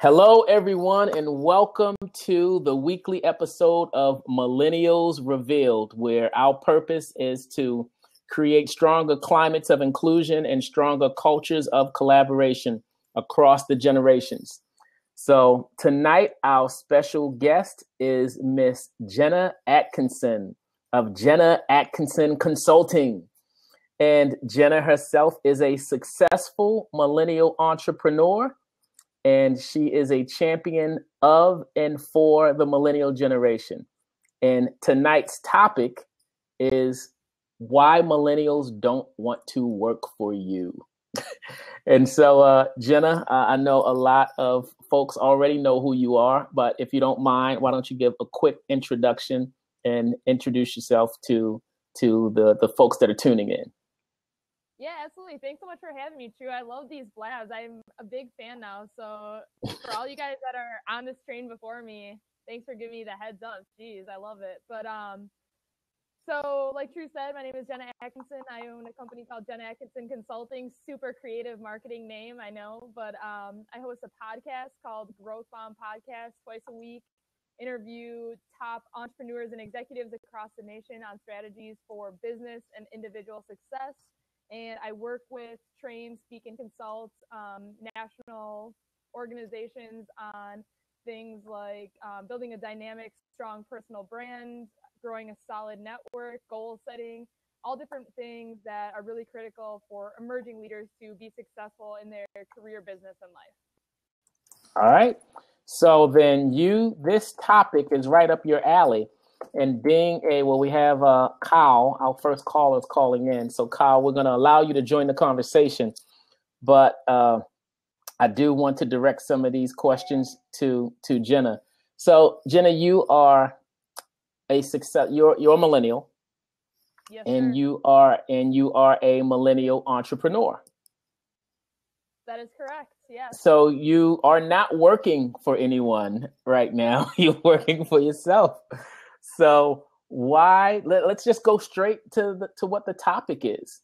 Hello, everyone, and welcome to the weekly episode of Millennials Revealed, where our purpose is to create stronger climates of inclusion and stronger cultures of collaboration across the generations. So tonight, our special guest is Miss Jenna Atkinson of Jenna Atkinson Consulting. And Jenna herself is a successful millennial entrepreneur, and she is a champion of and for the millennial generation. And tonight's topic is why millennials don't want to work for you. And so, Jenna, I know a lot of folks already know who you are, but if you don't mind, why don't you give a quick introduction and introduce yourself to the folks that are tuning in? Yeah, absolutely. Thanks so much for having me, True. I love these blabs. I'm a big fan now. So for all you guys that are on this train before me, thanks for giving me the heads up. Jeez, I love it. But so like True said, my name is Jenna Atkinson. I own a company called Jenna Atkinson Consulting. Super creative marketing name, I know. But I host a podcast called Growth Bomb Podcast twice a week. Interview top entrepreneurs and executives across the nation on strategies for business and individual success. And I work with, train, speak, and consult national organizations on things like building a dynamic, strong personal brand, growing a solid network, goal setting, all different things that are really critical for emerging leaders to be successful in their career, business, and life. All right. So then this topic is right up your alley. And being we have Kyle, our first caller is calling in. So Kyle, we're going to allow you to join the conversation. But I do want to direct some of these questions to Jenna. So Jenna, you are a success. You're a millennial. Yes, and sir. you are a millennial entrepreneur. That is correct. Yes. So you are not working for anyone right now. You're working for yourself. So why? Let's just go straight to what the topic is.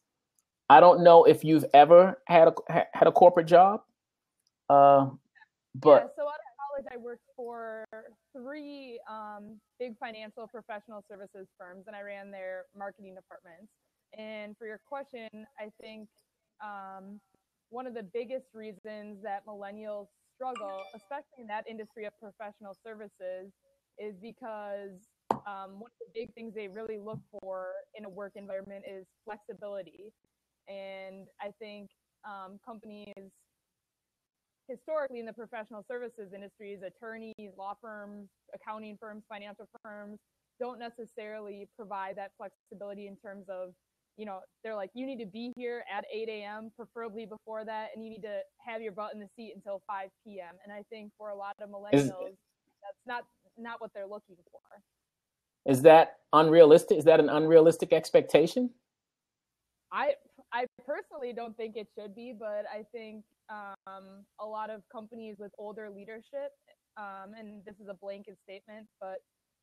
I don't know if you've ever had a corporate job, but yeah. So out of college, I worked for three big financial professional services firms, and I ran their marketing departments. And for your question, I think one of the biggest reasons that millennials struggle, especially in that industry of professional services, is because one of the big things they really look for in a work environment is flexibility. And I think companies historically in the professional services industries, attorneys, law firms, accounting firms, financial firms, don't necessarily provide that flexibility in terms of, they're like, you need to be here at 8 a.m., preferably before that, and you need to have your butt in the seat until 5 p.m. And I think for a lot of millennials, that's not what they're looking for. Is that unrealistic? Is that an unrealistic expectation? I personally don't think it should be, but I think a lot of companies with older leadership, and this is a blanket statement, but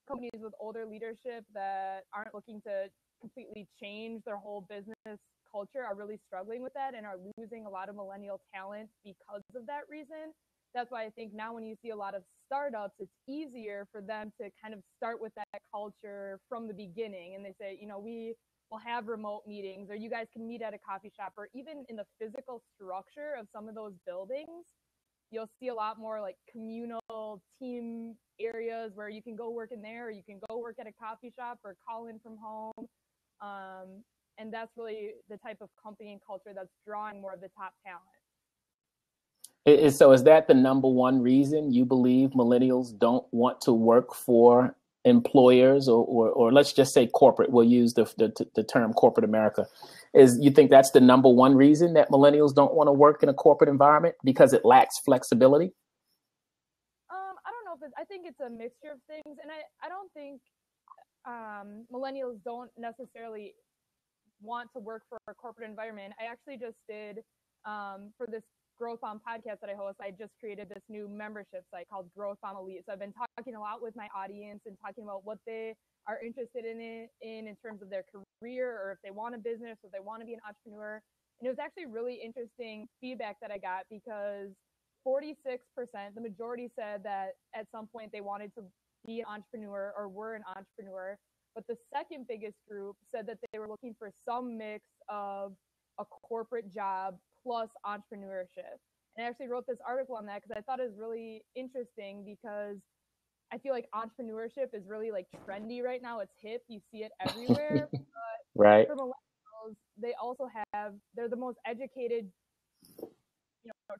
companies with older leadership that aren't looking to completely change their whole business culture are really struggling with that and are losing a lot of millennial talent because of that reason. That's why I think now when you see a lot of startups, it's easier for them to kind of start with that culture from the beginning. And they say, we will have remote meetings, or you guys can meet at a coffee shop, or even in the physical structure of some of those buildings, you'll see a lot more like communal team areas where you can go work in there, or you can go work at a coffee shop or call in from home. And that's really the type of company and culture that's drawing more of the top talent. So is that the number one reason you believe millennials don't want to work for employers or let's just say corporate? We'll use the term corporate America. Is you think that's the number one reason that millennials don't want to work in a corporate environment because it lacks flexibility? I don't know I think it's a mixture of things. And I don't think millennials don't necessarily want to work for a corporate environment. I actually just did for this Growth Bomb podcast that I host, I just created this new membership site called Growth Bomb Elite. So I've been talking a lot with my audience and talking about what they are interested in terms of their career, or if they want a business, or if they want to be an entrepreneur. And it was actually really interesting feedback that I got, because 46%, the majority said that at some point they wanted to be an entrepreneur or were an entrepreneur. But the second biggest group said that they were looking for some mix of a corporate job plus entrepreneurship. And I actually wrote this article on that because I thought it was really interesting because I feel like entrepreneurship is really like trendy right now. It's hip. You see it everywhere. But right. for millennials, they also they're the most educated,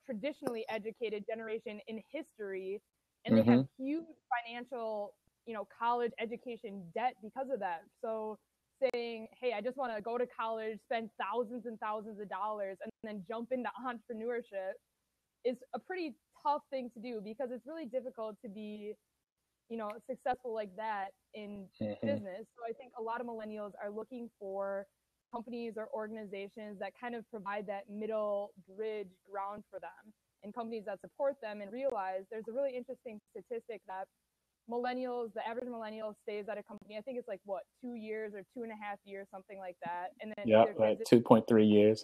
traditionally educated generation in history. And they have huge financial, college education debt because of that. So saying, hey, I just want to go to college, spend thousands and thousands of dollars, and then jump into entrepreneurship is a pretty tough thing to do because it's really difficult to be, successful like that in business. So I think a lot of millennials are looking for companies or organizations that kind of provide that middle bridge ground for them, and companies that support them and realize there's a really interesting statistic that the average millennial stays at a company, I think it's like 2 years or 2.5 years, something like that. And then 2.3 years.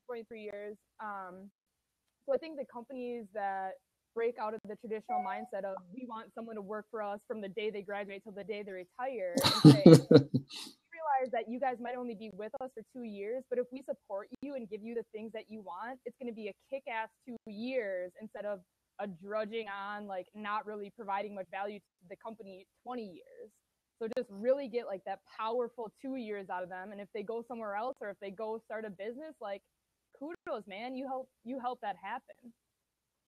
23 years. So I think the companies that break out of the traditional mindset of we want someone to work for us from the day they graduate till the day they retire and say, realize that you guys might only be with us for 2 years, but if we support you and give you the things that you want, it's going to be a kick-ass 2 years instead of a drudging on, like not really providing much value to the company 20 years. So just really get like that powerful 2 years out of them. And if they go somewhere else or if they go start a business, like kudos, man, you help that happen.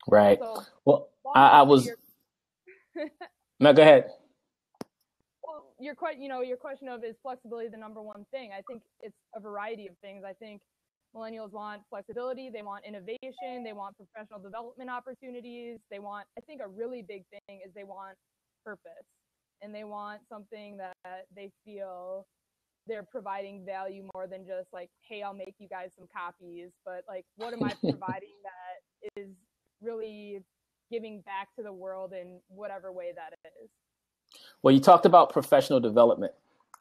Right. So, well, I was. No, go ahead. Well, your question of is flexibility the number one thing? I think it's a variety of things. I think millennials want flexibility. They want innovation. They want professional development opportunities. They want, I think a really big thing is they want purpose, and they want something that they feel they're providing value more than just like, hey, I'll make you guys some copies, but like, what am I providing that is really giving back to the world in whatever way that is? Well, you talked about professional development,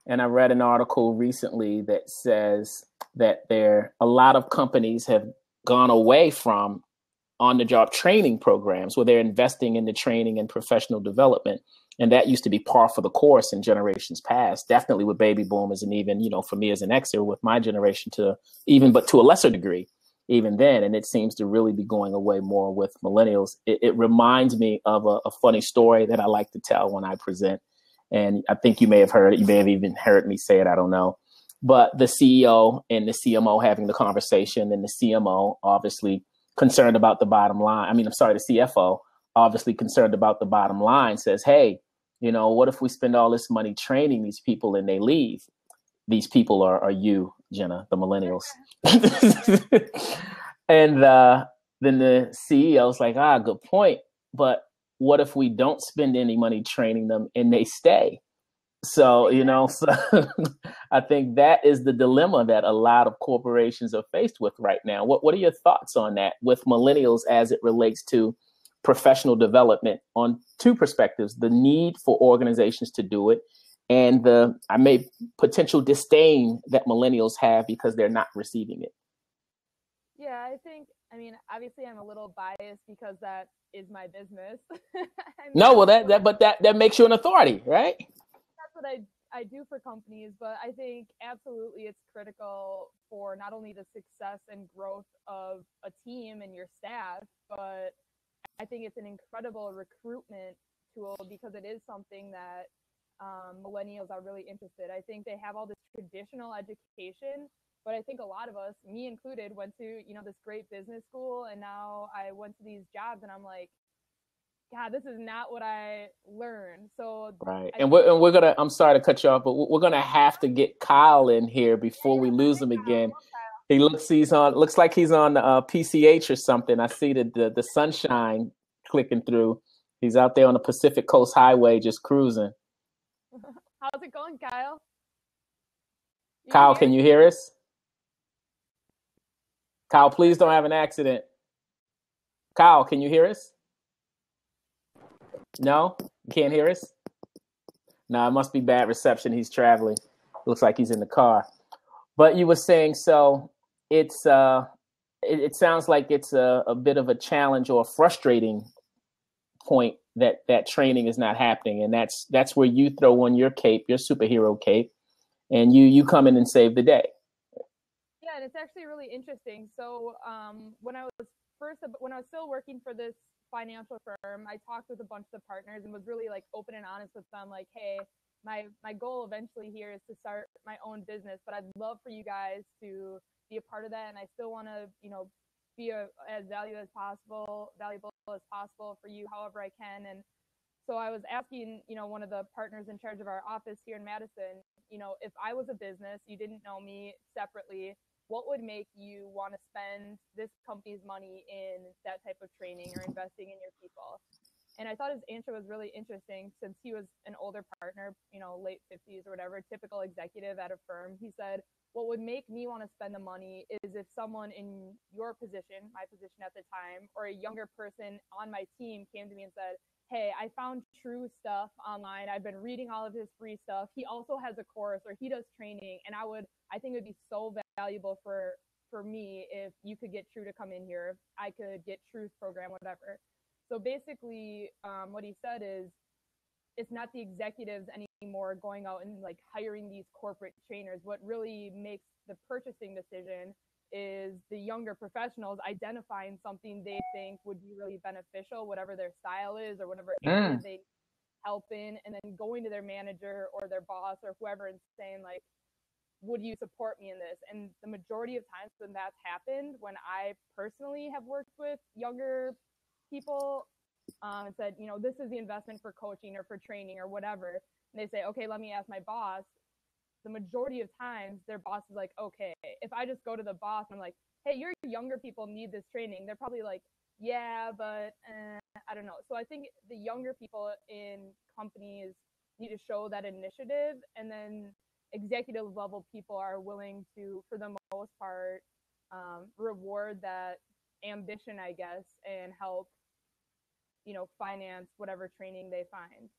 and I read an article recently that says that a lot of companies have gone away from on-the-job training programs where they're investing in the training and professional development. And that used to be par for the course in generations past, definitely with baby boomers, and even, for me as an Xer with my generation but to a lesser degree, even then. And it seems to really be going away more with millennials. It reminds me of a funny story that I like to tell when I present. And I think you may have heard it. You may have even heard me say it. I don't know. But the CEO and the CMO having the conversation, and the CMO obviously concerned about the bottom line. The CFO obviously concerned about the bottom line says, hey, what if we spend all this money training these people and they leave? These people are you, Jenna, the millennials. And then the CEO's like, good point. But what if we don't spend any money training them and they stay? So, I think that is the dilemma that a lot of corporations are faced with right now. What are your thoughts on that with millennials as it relates to professional development on two perspectives: the need for organizations to do it, and the potential disdain that millennials have because they're not receiving it? Yeah, obviously I'm a little biased because that is my business. That makes you an authority, right? That's what I do for companies, but I think absolutely it's critical for not only the success and growth of a team and your staff, but I think it's an incredible recruitment tool because it is something that millennials are really interested. I think they have all this traditional education, but I think a lot of us, me included, went to, this great business school, and now I went to these jobs and I'm like, God, this is not what I learned. So right. And we're gonna, I'm sorry to cut you off, but we're gonna have to get Kyle in here before we lose him again. He looks like he's on PCH or something. I see the sunshine clicking through. He's out there on the Pacific Coast Highway just cruising. How's it going, Kyle? Kyle, can you hear us? Kyle, please don't have an accident. Kyle, can you hear us? No? You can't hear us? No, it must be bad reception. He's traveling. Looks like he's in the car. But you were saying, so it's it sounds like it's a bit of a challenge or a frustrating point that training is not happening, and that's where you throw on your cape, your superhero cape, and you come in and save the day. Yeah, and it's actually really interesting. So when I was still working for this financial firm, I talked with a bunch of the partners and was really like open and honest with them, like, hey, my goal eventually here is to start my own business, but I'd love for you guys to be a part of that, and I still want to, be as valuable as possible for you, however I can. And so I was asking, one of the partners in charge of our office here in Madison, if I was a business, you didn't know me separately, what would make you want to spend this company's money in that type of training or investing in your people? And I thought his answer was really interesting since he was an older partner, late 50s or whatever, typical executive at a firm. He said, what would make me want to spend the money is if someone in your position, my position at the time, or a younger person on my team came to me and said, hey, I found True stuff online. I've been reading all of his free stuff. He also has a course or he does training. And I think it would be so valuable for me if you could get True to come in here. I could get True's program, whatever. So basically, what he said is, it's not the executives anymore going out and like hiring these corporate trainers. What really makes the purchasing decision is the younger professionals identifying something they think would be really beneficial, whatever their style is or whatever area they help in, and then going to their manager or their boss or whoever and saying like, would you support me in this? And the majority of times when that's happened, when I personally have worked with younger people and said, this is the investment for coaching or for training or whatever, and they say, okay, let me ask my boss, the majority of times their boss is like, okay. If I just go to the boss and I'm like, hey, your younger people need this training, they're probably like, yeah, but I don't know. So I think the younger people in companies need to show that initiative, and then executive level people are willing to, for the most part, reward that ambition, I guess, and help, finance whatever training they find.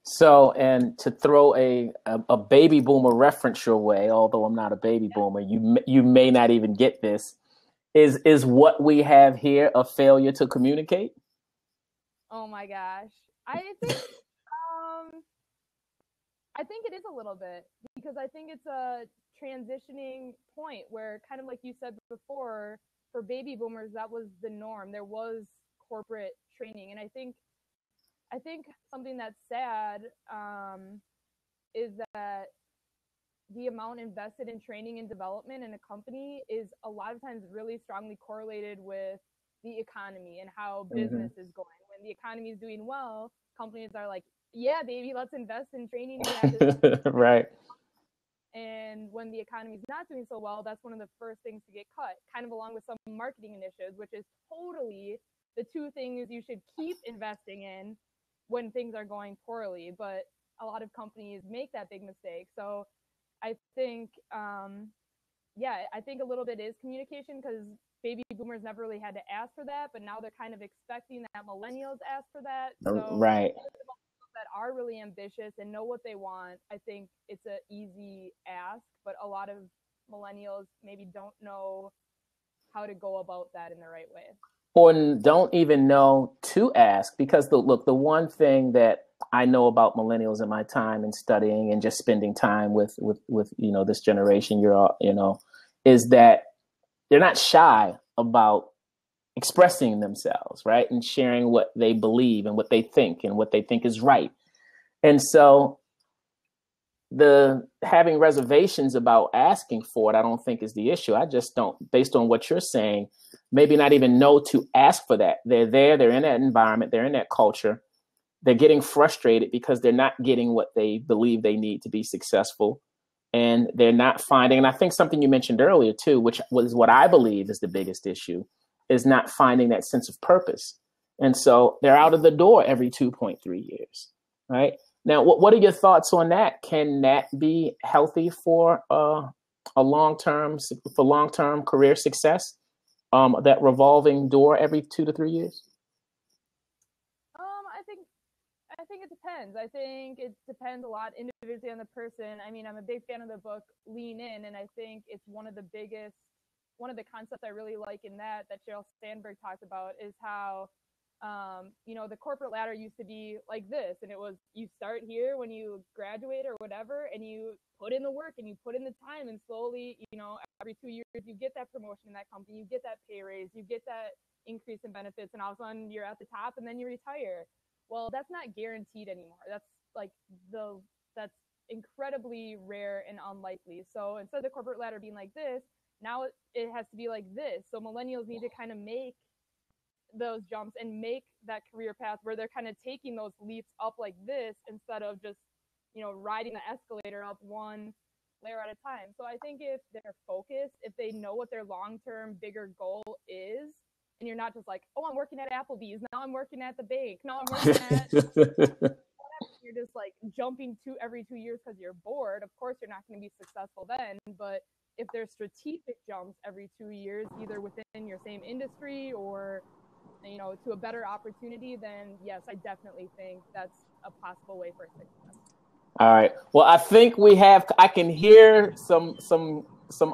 So, and to throw a baby boomer reference your way, although I'm not a baby boomer, you may not even get this. Is what we have here a failure to communicate? Oh my gosh, I think I think it is a little bit, because I think it's a transitioning point where, kind of like you said before, for baby boomers that was the norm. There was corporate training, and I think something that's sad is that the amount invested in training and development in a company is a lot of times really strongly correlated with the economy and how business is going. When the economy is doing well, companies are like, yeah, baby, let's invest in training. We have this right. And when the economy is not doing so well, that's one of the first things to get cut, kind of along with some marketing initiatives, which is totally the two things you should keep investing in when things are going poorly. But a lot of companies make that big mistake. So I think, I think a little bit is communication, because baby boomers never really had to ask for that, but now they're kind of expecting that millennials ask for that. So right. That are really ambitious and know what they want, I think it's an easy ask, but a lot of millennials maybe don't know how to go about that in the right way. Or don't even know to ask, because the one thing that I know about millennials in my time and studying and just spending time with this generation, is that they're not shy about expressing themselves, right? And sharing what they believe and what they think is right. And so the having reservations about asking for it, I don't think is the issue. I just don't, based on what you're saying, maybe not even know to ask for that. They're there, they're in that environment, they're in that culture. They're getting frustrated because they're not getting what they believe they need to be successful. And they're not finding, and I think something you mentioned earlier too, which was what I believe is the biggest issue, is not finding that sense of purpose. And so they're out of the door every 2.3 years, right? Now, what are your thoughts on that? Can that be healthy for long-term career success? That revolving door every 2 to 3 years? I think it depends. I think it depends a lot individually on the person. I mean, I'm a big fan of the book Lean In, and I think it's one of the biggest one of the concepts I really like in that Sheryl Sandberg talked about is how, the corporate ladder used to be like this, and it was, you start here when you graduate or whatever, and you put in the work and you put in the time, and slowly, every 2 years you get that promotion in that company, you get that pay raise, you get that increase in benefits, and all of a sudden you're at the top, and then you retire. Well, that's not guaranteed anymore. That's like that's incredibly rare and unlikely. So instead of the corporate ladder being like this, now it has to be like this. So millennials need to kind of make those jumps and make that career path where they're kind of taking those leaps up like this, instead of just, riding the escalator up one layer at a time. So I think if they're focused, if they know what their long-term bigger goal is, and you're not just like, oh, I'm working at Applebee's, now I'm working at the bank, now I'm working at you're just like jumping to every 2 years because you're bored, of course you're not going to be successful then. But if there's strategic jumps every 2 years, either within your same industry or, to a better opportunity, then yes, I definitely think that's a possible way for success. All right. Well, I think I can hear some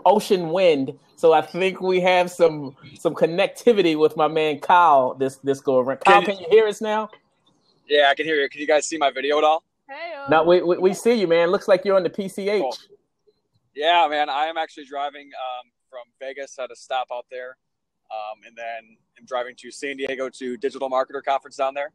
ocean wind. So I think we have some connectivity with my man Kyle this go around. Kyle, can you hear us now? Yeah, I can hear you. Can you guys see my video at all? Hey. No, we see you, man. Looks like you're on the PCH. Cool. Yeah, man. I am actually driving from Vegas at a stop out there. And then I'm driving to San Diego to Digital Marketer Conference down there.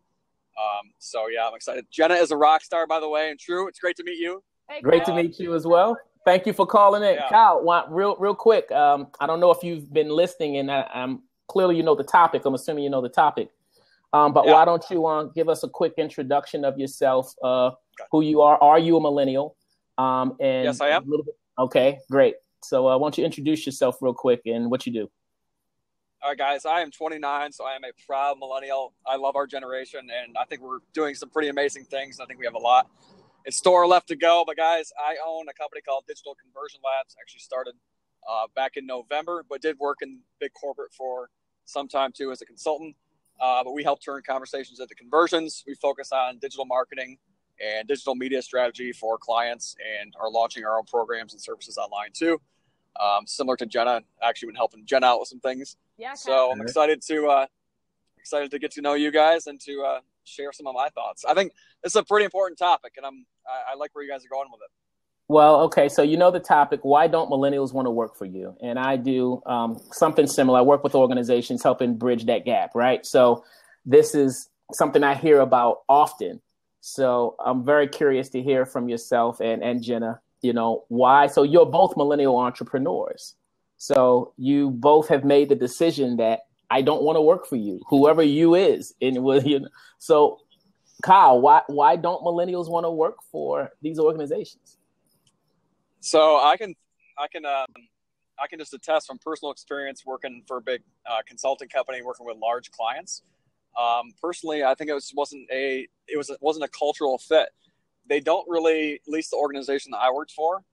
So, yeah, I'm excited. Jenna is a rock star, by the way. And True, it's great to meet you. Hey, great to meet you as well. Thank you for calling in. Yeah. Kyle, real quick. I don't know if you've been listening, and I'm clearly you know the topic. I'm assuming you know the topic. But why don't you give us a quick introduction of yourself, who you are? Are you a millennial? And yes, I am. Okay, great. So why don't you introduce yourself real quick and what you do? All right, guys, I am 29, so I am a proud millennial. I love our generation, and I think we're doing some pretty amazing things. I think we have a lot in store left to go. But, guys, I own a company called Digital Conversion Labs. Actually started back in November, but did work in big corporate for some time, too, as a consultant. But we help turn conversations into conversions. We focus on digital marketing and digital media strategy for clients, and are launching our own programs and services online, too. Similar to Jenna, actually been helping Jenna out with some things. Yeah. So I'm excited to get to know you guys and to share some of my thoughts. I think this is a pretty important topic, and I like where you guys are going with it. Well, okay, so you know the topic. Why don't millennials want to work for you? And I do something similar. I work with organizations helping bridge that gap, right? So this is something I hear about often. So I'm very curious to hear from yourself and Jenna. Why? So you're both millennial entrepreneurs. So you both have made the decision that I don't want to work for you, whoever you is. So Kyle, why don't millennials want to work for these organizations? So I can just attest from personal experience working for a big consulting company, working with large clients. Personally, I think it wasn't a cultural fit. They don't really, at least the organization that I worked for,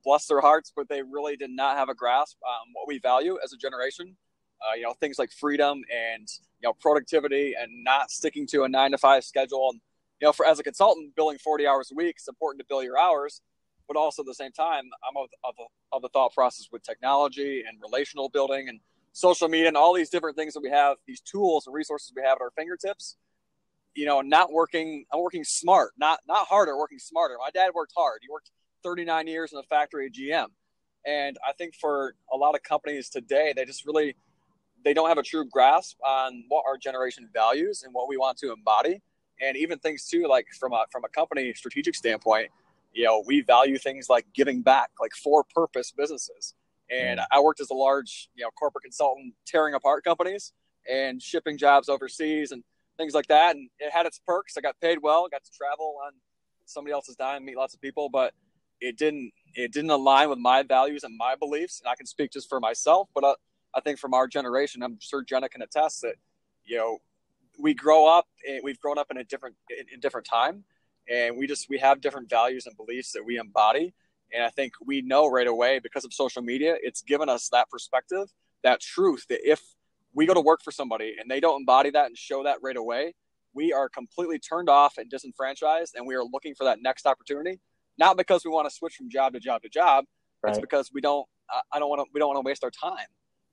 bless their hearts, but they really did not have a grasp on what we value as a generation. Things like freedom and productivity, and not sticking to a 9-to-5 schedule. And as a consultant, billing 40 hours a week, it's important to bill your hours. But also at the same time, I'm of the thought process with technology and relational building and social media and all these different things that we have, these tools and resources we have at our fingertips. I'm working smart, not harder, working smarter. My dad worked hard. He worked 39 years in a factory at GM. And I think for a lot of companies today, they don't have a true grasp on what our generation values and what we want to embody. And even things too, like from a company strategic standpoint, we value things like giving back, like for purpose businesses. And I worked as a large, corporate consultant, tearing apart companies and shipping jobs overseas and things like that. And it had its perks. I got paid well, got to travel on somebody else's dime, meet lots of people, but it didn't align with my values and my beliefs. And I can speak just for myself, but I think from our generation, I'm sure Jenna can attest that, we've grown up in a different time. And we have different values and beliefs that we embody. And I think we know right away, because of social media, it's given us that perspective, that truth, that if we go to work for somebody and they don't embody that and show that right away, we are completely turned off and disenfranchised. And we are looking for that next opportunity, not because we want to switch from job to job to job. Right. It's because we don't want to waste our time.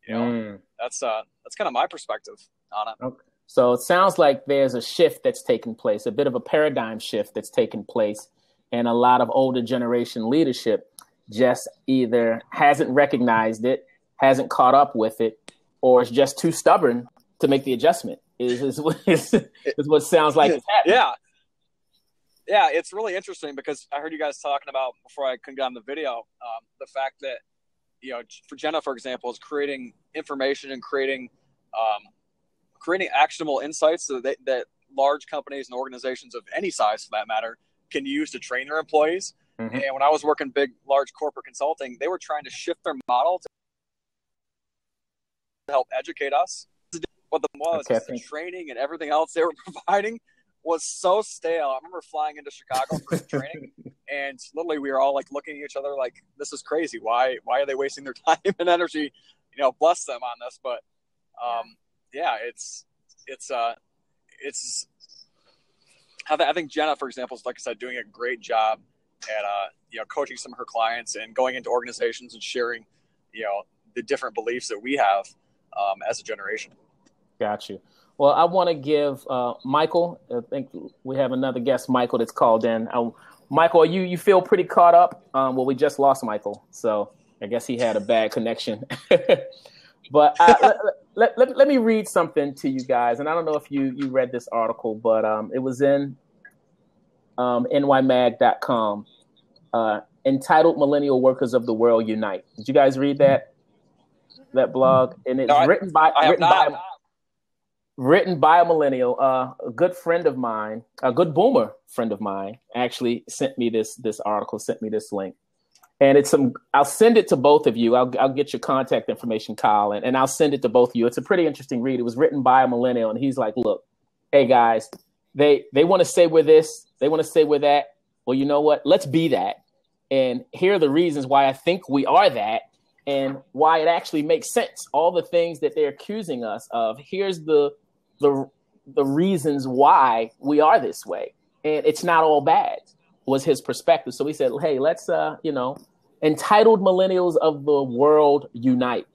That's kind of my perspective on it. Okay. So it sounds like there's a shift that's taking place, a bit of a paradigm shift that's taking place, and a lot of older generation leadership just either hasn't recognized it, hasn't caught up with it, or is just too stubborn to make the adjustment. Is what sounds like it's happening. Yeah, it's really interesting because I heard you guys talking about, before I couldn't get on the video, the fact that, for Jenna, for example, is creating information and creating actionable insights so that large companies and organizations of any size, for that matter, can use to train their employees. Mm-hmm. And when I was working large corporate consulting, they were trying to shift their model to help educate us. What the training and everything else they were providing was so stale. I remember flying into Chicago for some training, and literally we were all like looking at each other like, this is crazy. Why are they wasting their time and energy? Bless them on this. But I think Jenna, for example, is, like I said, doing a great job at coaching some of her clients and going into organizations and sharing the different beliefs that we have as a generation. Got you. Well, I want to give Michael, I think we have another guest, Michael, that's called in. Michael, you feel pretty caught up? Well, we just lost Michael, so I guess he had a bad connection. But let me read something to you guys. And I don't know if you read this article, but it was in nymag.com, entitled Millennial Workers of the World Unite. Did you guys read that blog? And it's written by a millennial, a good friend of mine, a good boomer friend of mine, actually sent me this article, sent me this link. And I'll send it to both of you. I'll get your contact information, Kyle, and I'll send it to both of you. It's a pretty interesting read. It was written by a millennial, and he's like, look, hey guys, they want to say we're this, they want to say we're that. Well, you know what? Let's be that. And here are the reasons why I think we are that, and why it actually makes sense. All the things that they're accusing us of, here's the reasons why we are this way. And it's not all bad, was his perspective. So he said, hey, let's, entitled Millennials of the World Unite.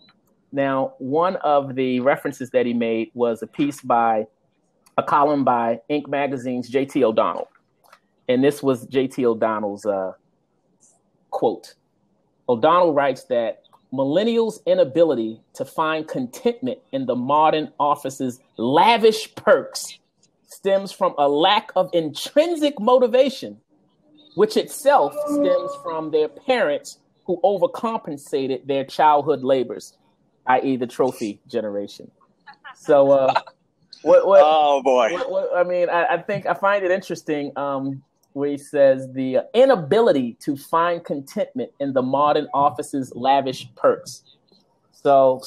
Now, one of the references that he made was a piece by a column by Inc. Magazine's J.T. O'Donnell. And this was J.T. O'Donnell's quote. O'Donnell writes that millennials' inability to find contentment in the modern office's lavish perks stems from a lack of intrinsic motivation, which itself stems from their parents who overcompensated their childhood labors, i.e. the trophy generation. So, oh boy! I find it interesting where he says the inability to find contentment in the modern office's lavish perks. So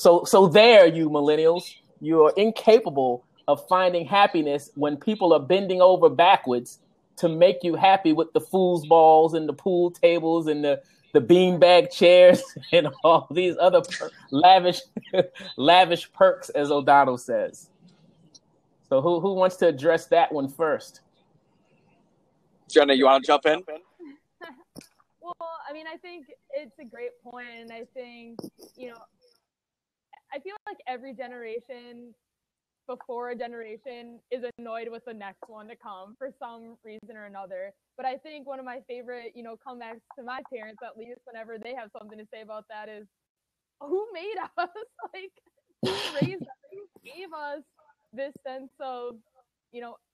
there, you millennials, you are incapable of finding happiness when people are bending over backwards to make you happy with the foosballs and the pool tables and the beanbag chairs and all these other lavish perks, as O'Donnell says. So who wants to address that one first? Jenna, you want to jump in? Well, I think it's a great point, and I think, I feel like every generation before a generation is annoyed with the next one to come for some reason or another. But I think one of my favorite, comebacks to my parents, at least whenever they have something to say about that, is, who made us? Who raised us? Who gave us this sense of,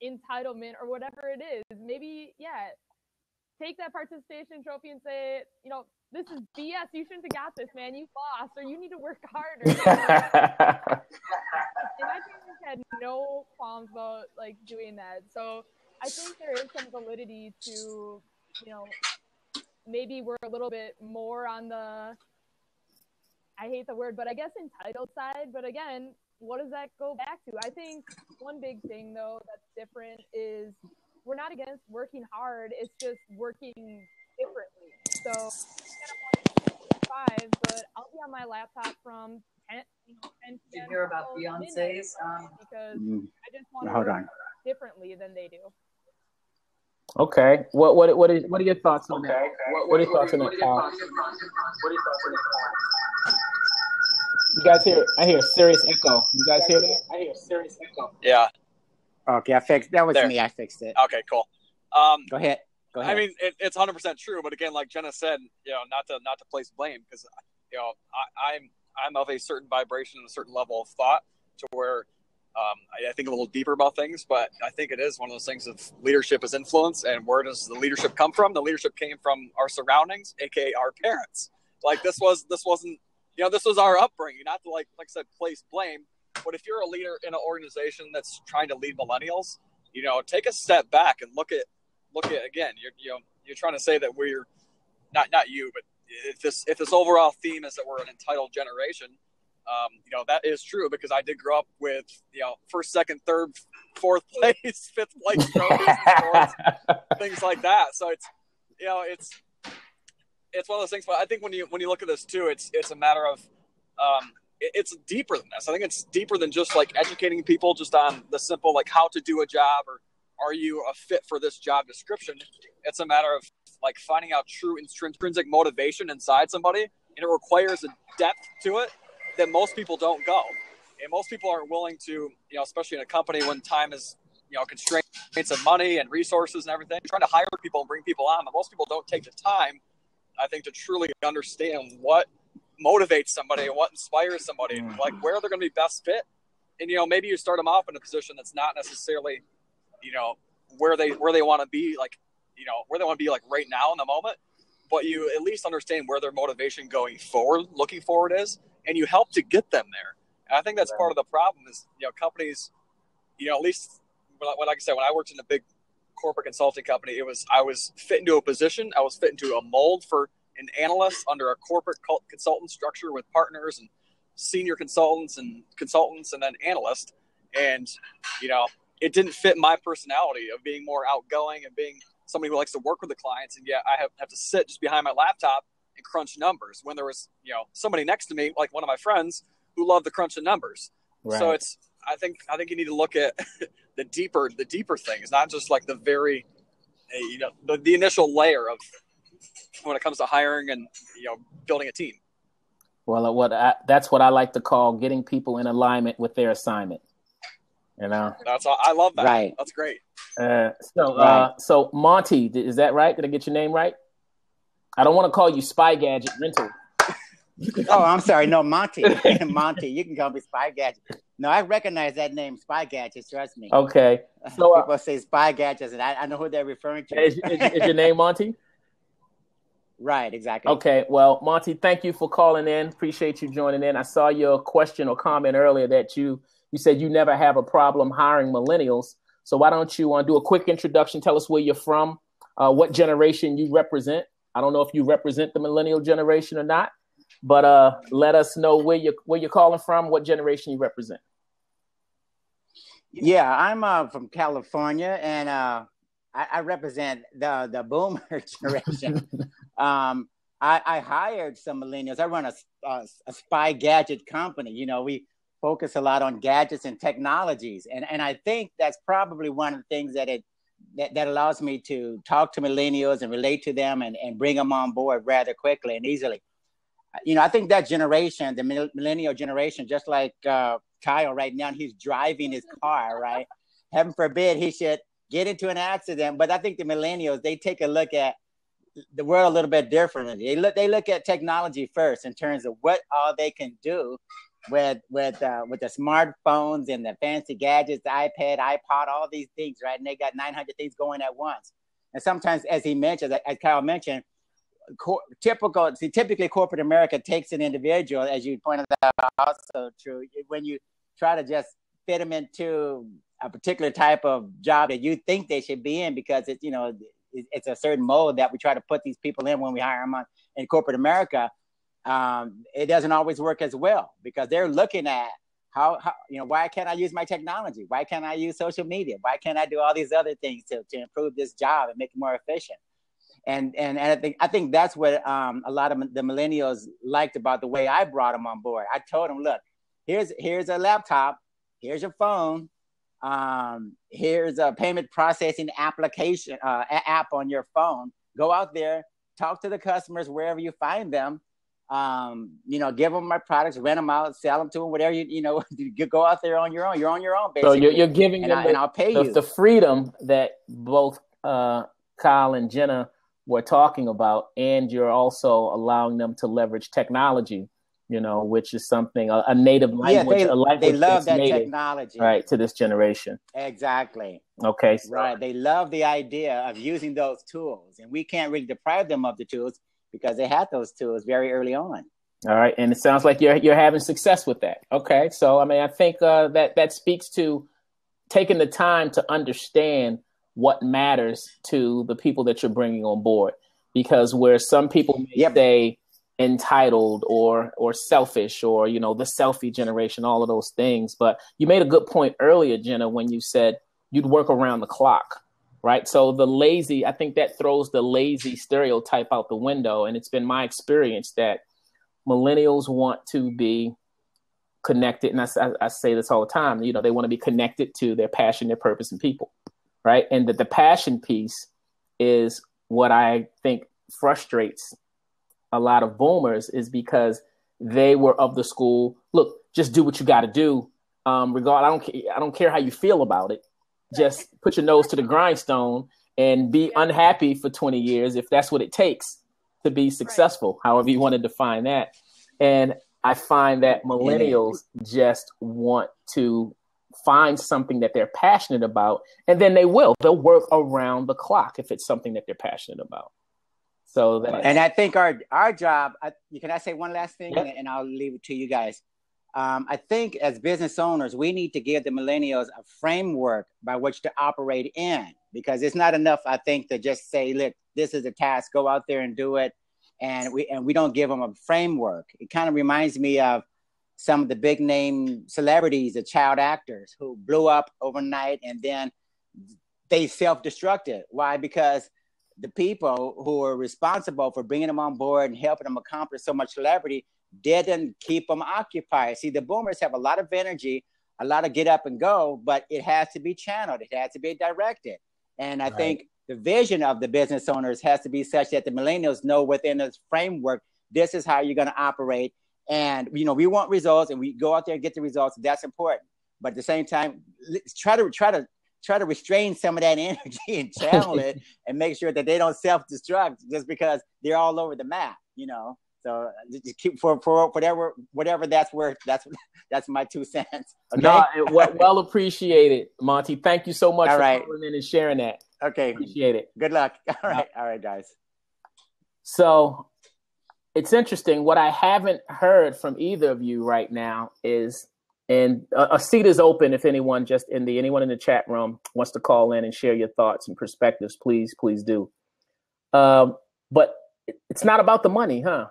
entitlement or whatever it is? Maybe, take that participation trophy and say, this is BS. You shouldn't have got this, man. You lost, or you need to work harder. And my parents had no qualms about doing that. So I think there is some validity to, maybe we're a little bit more on the, I hate the word, but I guess entitled side. But again, what does that go back to? I think one big thing, though, that's different is we're not against working hard. It's just working differently. So I'm 5, but I'll be on my laptop from 10 Did you hear about Beyonce's? Because I just want to work differently than they do. Okay. What are your thoughts on that? What are your thoughts on that? You guys hear? I hear a serious echo. You guys hear that? I hear serious echo. Yeah. Okay, I fixed. That was There. me. I fixed it. Okay, cool. Go ahead. I mean, it's 100% true, but again, like Jenna said, not to place blame, because I'm of a certain vibration and a certain level of thought to where I think a little deeper about things, but I think it is one of those things of leadership is influence, and where does the leadership come from? The leadership came from our surroundings, aka our parents. Like this wasn't, this was our upbringing, not to like I said, place blame. But if you're a leader in an organization that's trying to lead millennials, take a step back and look at again. You're trying to say that we're not you, but if this overall theme is that we're an entitled generation, that is true, because I did grow up with first, second, third, fourth place, fifth place trophies, things like that. So it's one of those things. But I think when you look at this too, it's a matter of it's deeper than this. I think it's deeper than just like educating people just on the simple like how to do a job or are you a fit for this job description. It's a matter of like finding out true intrinsic motivation inside somebody, and it requires a depth to it that most people don't go. And most people aren't willing to, especially in a company when time is, constraints of money and resources and everything, trying to hire people and bring people on. But most people don't take the time, I think, to truly understand what motivates somebody and what inspires somebody, and like where they're going to be best fit. And, maybe you start them off in a position that's not necessarily, where they want to be, like, where they want to be like right now in the moment, but you at least understand where their motivation looking forward is, and you help to get them there. And I think that's part of the problem is, companies, at least like I said, when I worked in a big corporate consulting company, I was fit into a position. I was fit into a mold for an analyst under a corporate consultant structure with partners and senior consultants and then analysts. And, it didn't fit my personality of being more outgoing and being somebody who likes to work with the clients. And yet I have to sit just behind my laptop and crunch numbers when there was, somebody next to me, like one of my friends who loved the crunching numbers. Right. So I think you need to look at the deeper things, not just like the very, the initial layer of when it comes to hiring and, building a team. Well, that's what I like to call getting people in alignment with their assignment. That's all. I love that. Right. That's great. So Monty, is that right? Did I get your name right? I don't want to call you Spy Gadget Rental. Oh, I'm sorry. No, Monty. Monty. You can call me Spy Gadget. No, I recognize that name, Spy Gadget. Trust me. Okay. So people say Spy Gadgets, and I know who they're referring to. Is your name Monty? Right. Exactly. Okay. Well, Monty, thank you for calling in. Appreciate you joining in. I saw your question or comment earlier that you said you never have a problem hiring millennials. So why don't you do a quick introduction? Tell us where you're from, what generation you represent. I don't know if you represent the millennial generation or not, but let us know where you're calling from, what generation you represent. Yeah, I'm from California, and I represent the boomer generation. I hired some millennials. I run a spy gadget company. We focus a lot on gadgets and technologies. And I think that's probably one of the things that allows me to talk to millennials and relate to them and bring them on board rather quickly and easily. I think that generation, the millennial generation, just like Kyle right now, he's driving his car, right? Heaven forbid he should get into an accident. But I think the millennials, they take a look at the world a little bit differently. They look at technology first in terms of what all they can do with the smartphones and the fancy gadgets, the iPad, iPod, all these things, right? And they got 900 things going at once. And sometimes, as Kyle mentioned, typically corporate America takes an individual, as you pointed out, also true, when you try to just fit them into a particular type of job that you think they should be in, because it's a certain mold that we try to put these people in when we hire them in corporate America. It doesn't always work as well, because they're looking at how why can't I use my technology? Why can't I use social media? Why can't I do all these other things to improve this job and make it more efficient? And I think that's what a lot of the millennials liked about the way I brought them on board. I told them, look, here's a laptop, here's your phone, here's a payment processing application app on your phone. Go out there, talk to the customers wherever you find them. Give them my products, rent them out, sell them to them, whatever you go out there on your own. You're on your own, So basically. you're giving them and I'll pay you the freedom that both Kyle and Jenna were talking about, and you're also allowing them to leverage technology, which is something a native language, a language they love that's that native, technology, right, to this generation. Exactly. Okay. So. Right. They love the idea of using those tools, and we can't really deprive them of the tools because they had those tools very early on. All right, and it sounds like you're having success with that. Okay, so I mean, I think that speaks to taking the time to understand what matters to the people that you're bringing on board, because where some people may say entitled or selfish or the selfie generation, all of those things, but you made a good point earlier, Jenna, when you said you'd work around the clock. Right. So I think that throws the lazy stereotype out the window. And it's been my experience that millennials want to be connected. And I say this all the time, they want to be connected to their passion, their purpose, and people. Right. And that the passion piece is what I think frustrates a lot of boomers, is because they were of the school. Look, just do what you got to do. I don't care how you feel about it. Just put your nose to the grindstone and be unhappy for 20 years if that's what it takes to be successful, however you want to define that. And I find that millennials just want to find something that they're passionate about, and then they'll work around the clock if it's something that they're passionate about. So and I think our job, can I say one last thing, and I'll leave it to you guys. I think as business owners, we need to give the millennials a framework by which to operate in, because it's not enough, I think, to just say, look, this is a task, go out there and do it. And we don't give them a framework. It kind of reminds me of some of the big name celebrities, the child actors who blew up overnight and then they self-destructed. Why? Because the people who are responsible for bringing them on board and helping them accomplish so much celebrity didn't keep them occupied. See, the boomers have a lot of energy, a lot of get up and go, but it has to be channeled. It has to be directed. And I think the vision of the business owners has to be such that the millennials know within this framework, this is how you're going to operate. And, we want results, and we go out there and get the results. That's important. But at the same time, try to restrain some of that energy and channel it and make sure that they don't self-destruct just because they're all over the map, So just keep for whatever that's worth. That's my 2 cents. Okay. No, well appreciated, Monty. Thank you so much for calling in and sharing that. Okay, appreciate it. Good luck. All right, guys. So it's interesting. What I haven't heard from either of you right now is, and a seat is open if anyone anyone in the chat room wants to call in and share your thoughts and perspectives. Please do. But it's not about the money, huh?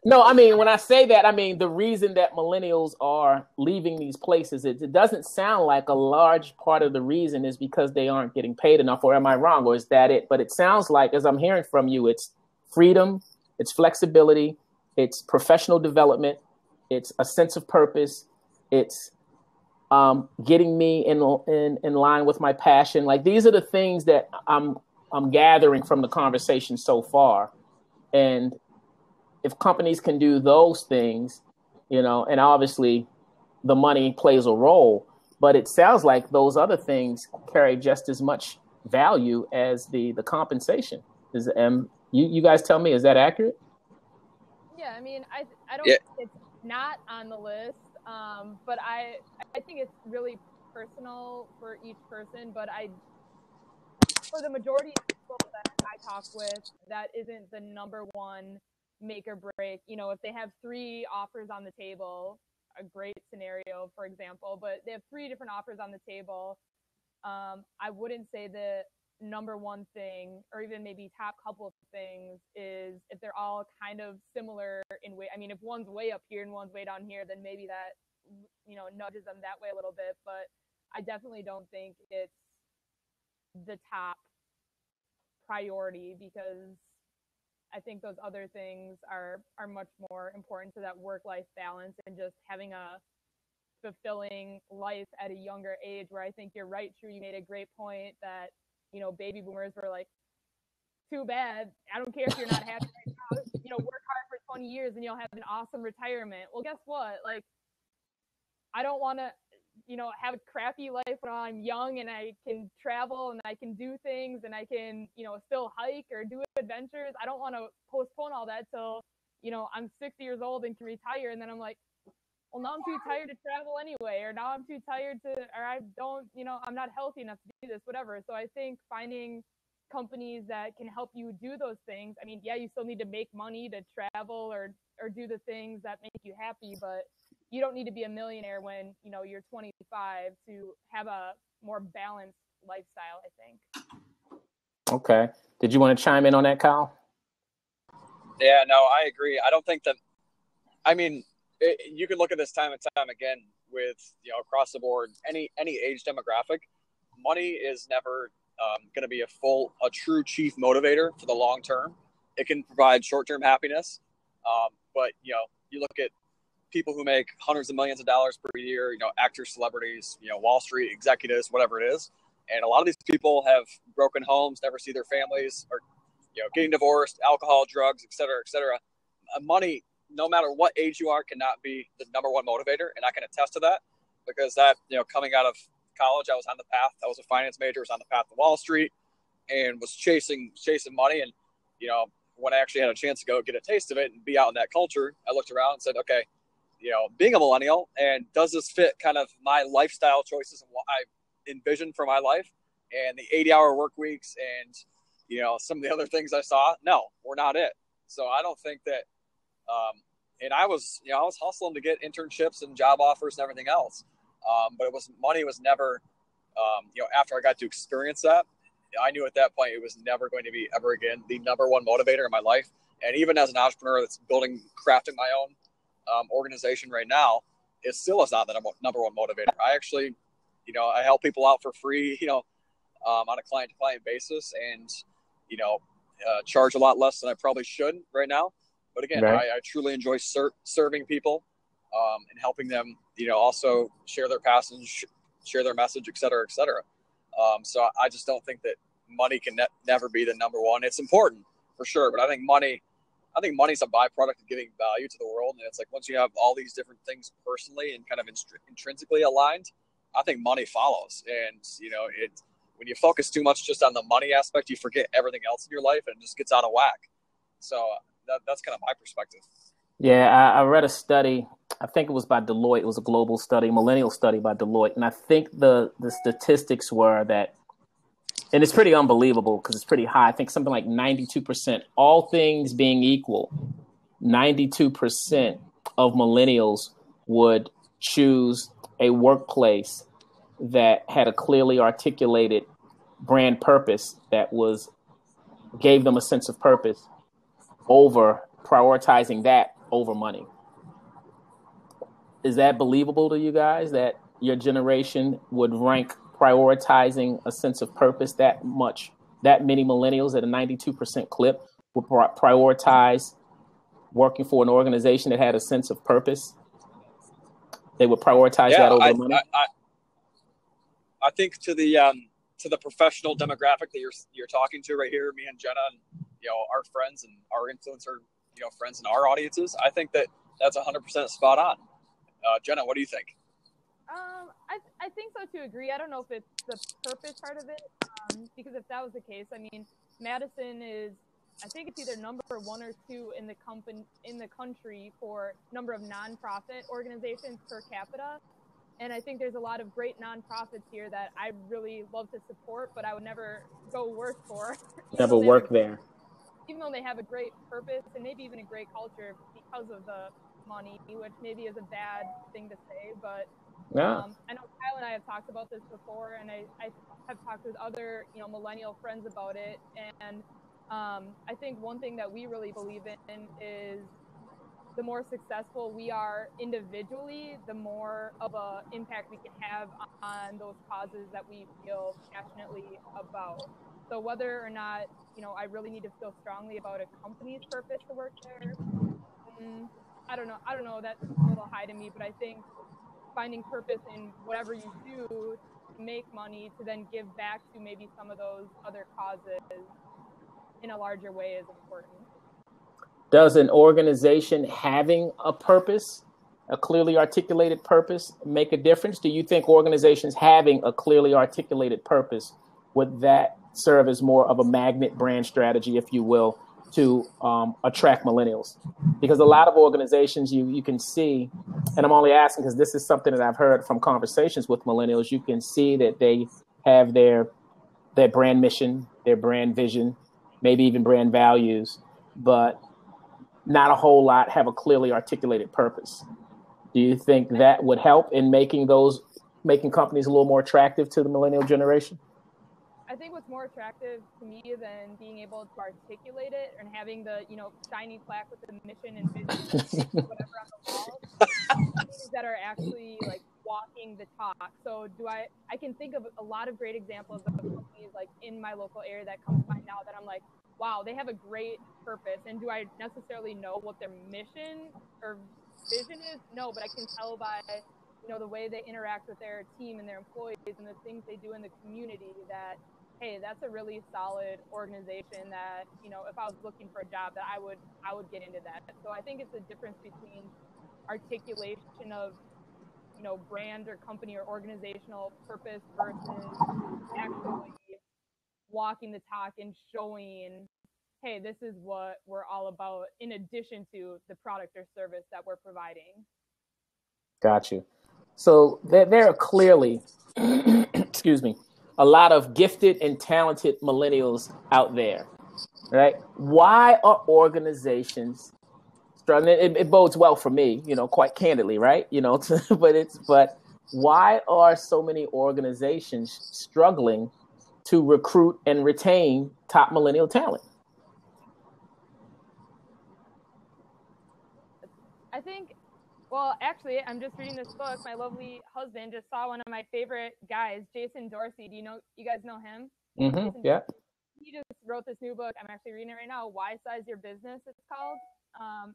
No, I mean, when I say that, I mean the reason that millennials are leaving these places, it doesn't sound like a large part of the reason is because they aren't getting paid enough, or am I wrong, or is that it? But it sounds like, as I'm hearing from you, it's freedom, it's flexibility, it's professional development, it's a sense of purpose, it's getting me in line with my passion. Like, these are the things that I'm gathering from the conversation so far. And if companies can do those things, and obviously the money plays a role, but it sounds like those other things carry just as much value as the compensation. You guys tell me, is that accurate? Yeah, I mean, I don't think it's not on the list, but I think it's really personal for each person, but for the majority of people that I talk with, that isn't the number one make or break. If they have 3 offers on the table, a great scenario, for example, but they have 3 different offers on the table, I wouldn't say the number one thing, or even maybe top couple of things, is if they're all kind of similar in way. I mean, if one's way up here and one's way down here, then maybe that, nudges them that way a little bit. But I definitely don't think it's the top priority, because I think those other things are much more important to that work-life balance and just having a fulfilling life at a younger age, where I think you're right, True. You made a great point that baby boomers were like, too bad. I don't care if you're not happy right now. Work hard for 20 years and you'll have an awesome retirement. Well, guess what? Like, I don't want to, have a crappy life when I'm young and I can travel and I can do things and I can, still hike or do adventures. I don't want to postpone all that till, I'm 60 years old and can retire. And then I'm like, well, now I'm too tired to travel anyway, or now I'm too tired or I don't, I'm not healthy enough to do this, whatever. So I think finding companies that can help you do those things. I mean, yeah, you still need to make money to travel or do the things that make you happy, but you don't need to be a millionaire when, you're 25 to have a more balanced lifestyle, I think. Okay. Did you want to chime in on that, Kyle? Yeah, no, I agree. I don't think that, you can look at this time and time again with, across the board, any age demographic. Money is never going to be a true chief motivator for the long term. It can provide short-term happiness, but you look at people who make hundreds of millions of dollars per year, actors, celebrities, Wall Street executives, whatever it is, and a lot of these people have broken homes, never see their families, or getting divorced, alcohol, drugs, et cetera, et cetera. Money, no matter what age you are, cannot be the number one motivator, and I can attest to that because that coming out of college, I was on the path. I was a finance major, was on the path to Wall Street, and was chasing money. And when I actually had a chance to go get a taste of it and be out in that culture, I looked around and said, okay, being a millennial, and does this fit kind of my lifestyle choices and what I envisioned for my life, and the 80-hour work weeks, and some of the other things I saw? No, we're not it. So I don't think that. And I was hustling to get internships and job offers and everything else. But money was never, after I got to experience that, I knew at that point it was never going to be ever again the number one motivator in my life. And even as an entrepreneur that's crafting my own organization right now, it still is not the number one motivator. I actually, I help people out for free, on a client-to-client basis, and, charge a lot less than I probably should right now. But again, right. I truly enjoy serving people and helping them, also share their passion, share their message, et cetera, et cetera. So I just don't think that money can never be the number one. It's important for sure, but I think money's a byproduct of giving value to the world. And it's like, once you have all these different things personally and kind of intrinsically aligned, I think money follows. And, when you focus too much just on the money aspect, you forget everything else in your life and it just gets out of whack. So that's kind of my perspective. Yeah, I read a study. I think it was by Deloitte. It was a global study, millennial study by Deloitte. And I think the statistics were that, and it's pretty unbelievable because it's pretty high. I think something like 92%, all things being equal, 92% of millennials would choose a workplace that had a clearly articulated brand purpose that gave them a sense of purpose over prioritizing that over money. Is that believable to you guys that your generation would rank prioritizing a sense of purpose that many millennials at a 92% clip would prioritize working for an organization that had a sense of purpose? They would prioritize that over money? I think to the professional demographic that you're talking to right here, me and Jenna, and our friends and our influencer, friends in our audiences, I think that's 100% spot on. Jenna, what do you think? I think so too. Agree. I don't know if it's the purpose part of it, because if that was the case, I mean, Madison is, I think it's either number 1 or 2 in the country for number of nonprofit organizations per capita. And I think there's a lot of great nonprofits here that I really love to support, but I would never go work for. Never work there. Even though they have a great purpose and maybe even a great culture because of the money, which maybe is a bad thing to say, but yeah. I know Kyle and I have talked about this before, and I have talked with other millennial friends about it, and I think one thing that we really believe in is the more successful we are individually, the more of an impact we can have on those causes that we feel passionately about. So whether or not, I really need to feel strongly about a company's purpose to work there, I don't know. That's a little high to me, but I think finding purpose in whatever you do make money to then give back to maybe some of those other causes in a larger way is important. Does an organization having a purpose, a clearly articulated purpose, make a difference? Do you think organizations having a clearly articulated purpose, would that serve as more of a magnet brand strategy, if you will, to attract millennials? Because a lot of organizations you can see, and I'm only asking because this is something that I've heard from conversations with millennials, you can see that they have their brand mission, their brand vision, maybe even brand values, but not a whole lot have a clearly articulated purpose. Do you think that would help in making companies a little more attractive to the millennial generation? I think what's more attractive to me than being able to articulate it and having the, shiny plaque with the mission and vision and whatever on the wall, companies that are actually like walking the talk. So I can think of a lot of great examples of companies like in my local area that come to mind now that I'm like, wow, they have a great purpose. And do I necessarily know what their mission or vision is? No, but I can tell by, the way they interact with their team and their employees and the things they do in the community that, hey, that's a really solid organization that, if I was looking for a job that I would get into that. So I think it's a difference between articulation of, brand or company or organizational purpose versus actually walking the talk and showing, hey, this is what we're all about in addition to the product or service that we're providing. Got you. So there are clearly, excuse me, a lot of gifted and talented millennials out there, right? Why are organizations struggling? It bodes well for me, quite candidly, right? But why are so many organizations struggling to recruit and retain top millennial talent? I think, well, actually, I'm just reading this book. My lovely husband just saw one of my favorite guys, Jason Dorsey. You guys know him? Mm-hmm. Yeah. He just wrote this new book. I'm actually reading it right now. Why Size Your Business, it's called.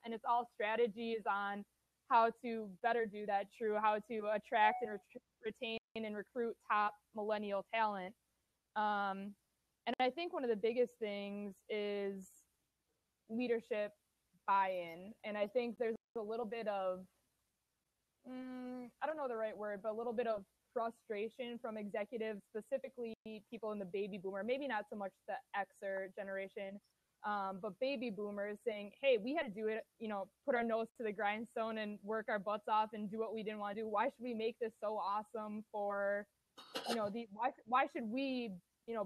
And it's all strategies on how to better do that, how to attract and retain and recruit top millennial talent. And I think one of the biggest things is leadership buy-in. And I think there's a little bit of, I don't know the right word, but a little bit of frustration from executives, specifically people in the baby boomer, maybe not so much the Xer generation, but baby boomers saying, hey, we had to do it, put our nose to the grindstone and work our butts off and do what we didn't want to do. Why should we make this so awesome for, why should we,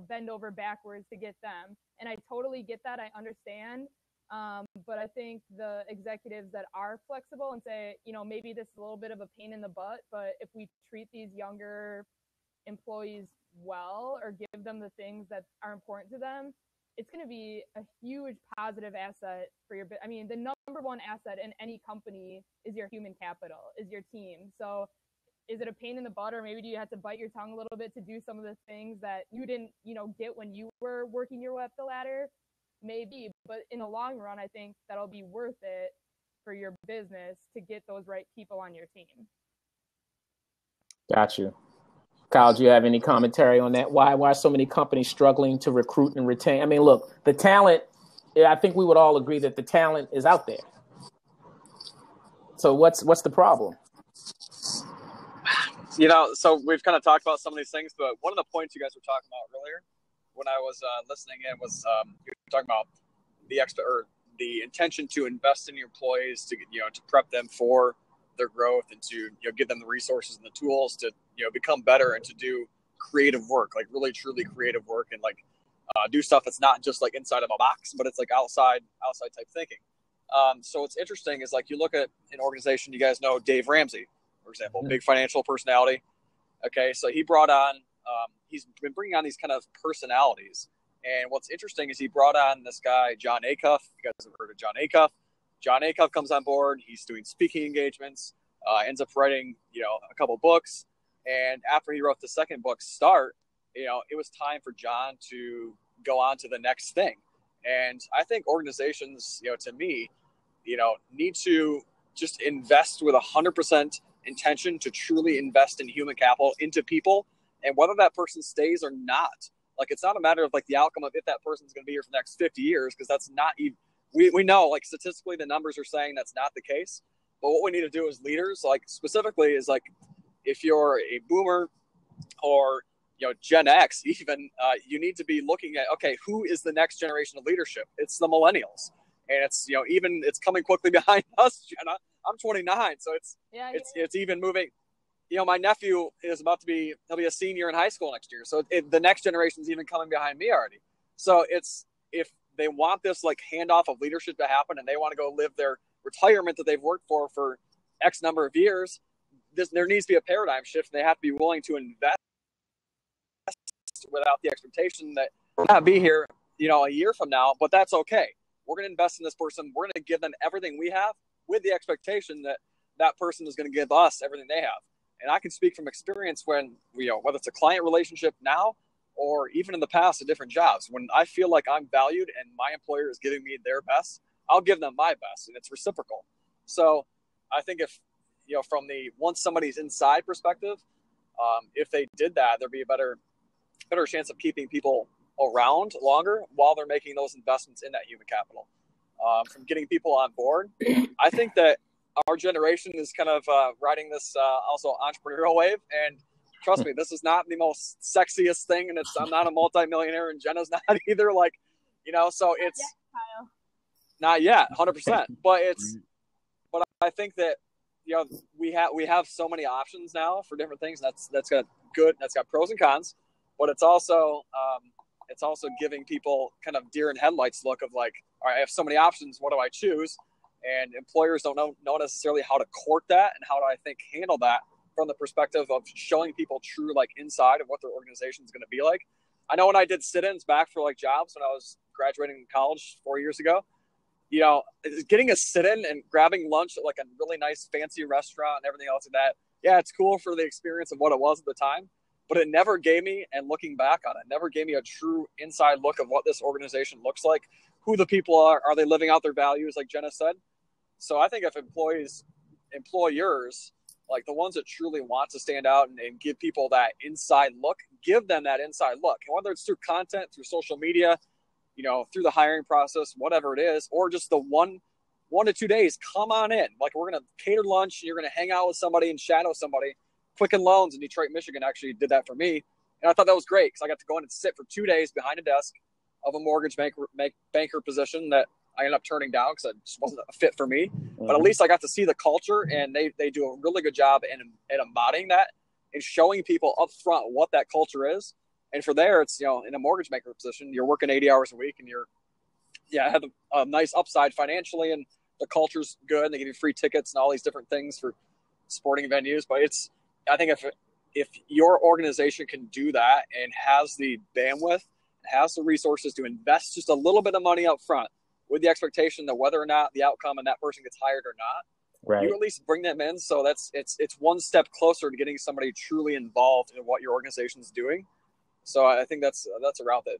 bend over backwards to get them? And I totally get that. I understand. But I think the executives that are flexible and say, maybe this is a little bit of a pain in the butt, but if we treat these younger employees well or give them the things that are important to them, it's going to be a huge positive asset for your business. I mean, the number one asset in any company is your human capital, is your team. So is it a pain in the butt, or maybe do you have to bite your tongue a little bit to do some of the things that you didn't, get when you were working your way up the ladder? Maybe, but in the long run, I think that'll be worth it for your business to get those right people on your team. Got you. Kyle, do you have any commentary on that? Why are so many companies struggling to recruit and retain? I mean, look, the talent, I think we would all agree that the talent is out there. So what's the problem? So we've kind of talked about some of these things, but one of the points you guys were talking about earlier when I was listening in was you were talking about the intention to invest in your employees to prep them for their growth and to give them the resources and the tools to become better and to do creative work, like really truly creative work, and like do stuff that's not just like inside of a box, but it's like outside type thinking. So what's interesting is like you look at an organization, you guys know Dave Ramsey, for example, big financial personality. Okay, so he brought on. He's been bringing on these kind of personalities. And what's interesting is he brought on this guy, John Acuff. You guys have heard of John Acuff. John Acuff comes on board. He's doing speaking engagements, ends up writing, a couple books. And after he wrote the second book, Start, it was time for John to go on to the next thing. And I think organizations, to me, need to just invest with 100% intention to truly invest in human capital into people and whether that person stays or not. Like, it's not a matter of like the outcome of if that person's going to be here for the next 50 years, because that's not even, we know, like, statistically the numbers are saying that's not the case. But what we need to do as leaders, like specifically, is like, if you're a boomer or, you know, Gen X even, you need to be looking at, okay, who is the next generation of leadership? It's the millennials. And it's, you know, even it's coming quickly behind us, Jenna. I'm 29, so it's even moving. You know, my nephew is about to be, he'll be a senior in high school next year. So the next generation is even coming behind me already. So it's, if they want this like handoff of leadership to happen and they want to go live their retirement that they've worked for X number of years, there needs to be a paradigm shift. They have to be willing to invest without the expectation that we're not be here, you know, a year from now, but that's okay. We're going to invest in this person. We're going to give them everything we have with the expectation that that person is going to give us everything they have. And I can speak from experience when, you know, whether it's a client relationship now or even in the past at different jobs, when I feel like I'm valued and my employer is giving me their best, I'll give them my best, and it's reciprocal. So I think if, you know, from the once somebody's inside perspective, if they did that, there'd be a better chance of keeping people around longer while they're making those investments in that human capital. From getting people on board, I think that our generation is kind of riding this also entrepreneurial wave. And trust me, this is not the most sexiest thing. And I'm not a multimillionaire, and Jenna's not either. Like, you know, so it's not yet 100%, but I think that, you know, we have so many options now for different things. That's got pros and cons, but it's also giving people kind of deer in headlights look of like, all right, I have so many options. What do I choose? And employers don't know necessarily how to court that and how to, I think, handle that from the perspective of showing people true, like, inside of what their organization is going to be like. I know when I did sit-ins back for like jobs when I was graduating college 4 years ago, you know, getting a sit-in and grabbing lunch at like a really nice fancy restaurant and everything else like that. Yeah, it's cool for the experience of what it was at the time, but it never gave me, and looking back on it, never gave me a true inside look of what this organization looks like, who the people are they living out their values, like Jenna said. So I think if employers, like the ones that truly want to stand out and give people that inside look, give them that inside look. And whether it's through content, through social media, you know, through the hiring process, whatever it is, or just the 1 to 2 days, come on in. Like, we're going to cater lunch, and you're going to hang out with somebody and shadow somebody. Quicken Loans in Detroit, Michigan actually did that for me. And I thought that was great because I got to go in and sit for 2 days behind a desk of a mortgage banker position that I ended up turning down because it just wasn't a fit for me. But at least I got to see the culture, and they do a really good job in embodying that and showing people up front what that culture is. And for there, it's, you know, in a mortgage banker position, you're working 80 hours a week, and have a nice upside financially, and the culture's good, and they give you free tickets and all these different things for sporting venues. But I think if your organization can do that and has the bandwidth, has the resources to invest just a little bit of money up front with the expectation that whether or not the outcome and that person gets hired or not, right, you at least bring them in. So it's one step closer to getting somebody truly involved in what your organization is doing. So I think that's a route that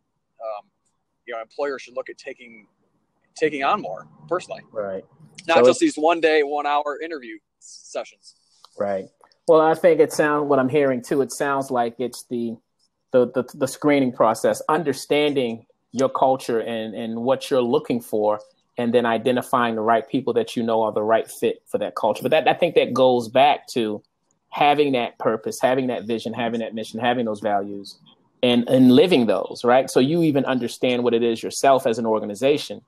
you know, employers should look at taking on more personally. Right. Not just these 1 day, 1 hour interview sessions. Right. Well, I think what I'm hearing too, it sounds like it's the screening process, understanding your culture and what you're looking for, and then identifying the right people that you know are the right fit for that culture. But I think that goes back to having that purpose, having that vision, having that mission, having those values, and living those, right? So you even understand what it is yourself as an organization.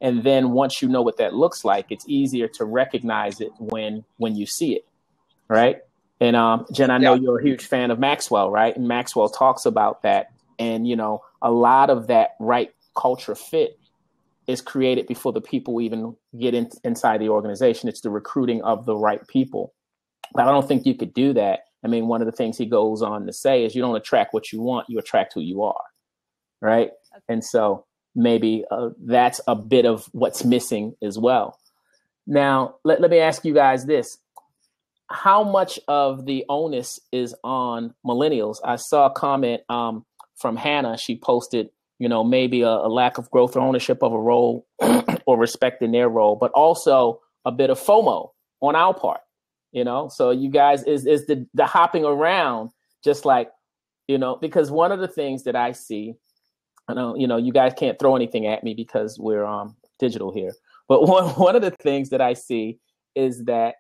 And then once you know what that looks like, it's easier to recognize it when you see it, right? And Jen, I know you're a huge fan of Maxwell, right? And Maxwell talks about that. And, you know, a lot of that right culture fit is created before the people even get inside the organization. It's the recruiting of the right people. But I don't think you could do that. I mean, one of the things he goes on to say is you don't attract what you want, you attract who you are, right? And so maybe that's a bit of what's missing as well. Now, let me ask you guys this. How much of the onus is on millennials? I saw a comment from Hannah. She posted, you know, maybe a lack of growth or ownership of a role or respect in their role, but also a bit of FOMO on our part, you know? So you guys, is the hopping around just like, because one of the things that I see, I know, you guys can't throw anything at me because we're digital here. But one of the things that I see is that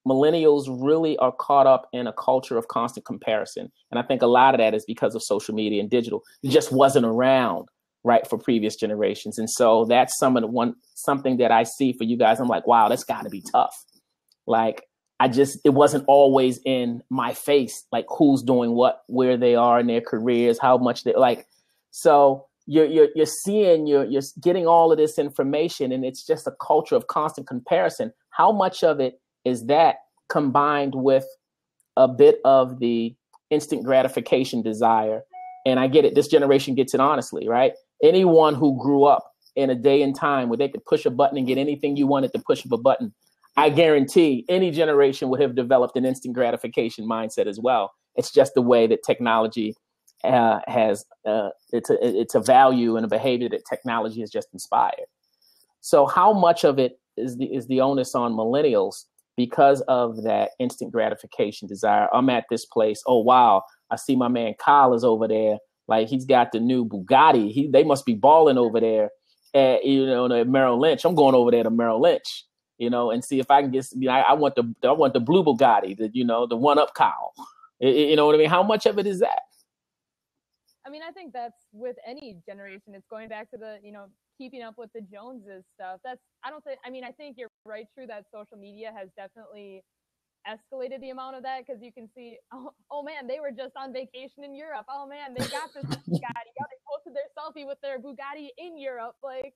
millennials really are caught up in a culture of constant comparison. And I think a lot of that is because of social media and digital. It just wasn't around, right, for previous generations. And so that's something that I see for you guys. I'm like, wow, that's got to be tough. Like, it wasn't always in my face, like who's doing what, where they are in their careers, how much they like. So you're seeing, you're getting all of this information, and it's just a culture of constant comparison. How much of it is that combined with a bit of the instant gratification desire? And I get it. This generation gets it honestly, right? Anyone who grew up in a day and time where they could push a button and get anything you wanted to push of a button, I guarantee any generation would have developed an instant gratification mindset as well. It's just the way that technology has it's a value and a behavior that technology has just inspired. So how much of it is the onus on millennials because of that instant gratification desire? I'm at this place. Oh, wow. I see my man Kyle is over there. Like, he's got the new Bugatti. They must be balling over there at Merrill Lynch. I'm going over there to Merrill Lynch, and see if I can get, I want the blue Bugatti, the one up Kyle. You know what I mean? How much of it is that? I mean, I think that's with any generation. It's going back to the, keeping up with the Joneses stuff. I think you're right, true, that social media has definitely escalated the amount of that, because you can see, oh man, they were just on vacation in Europe. Oh man, they got this Bugatti. Yeah, they posted their selfie with their Bugatti in Europe. Like,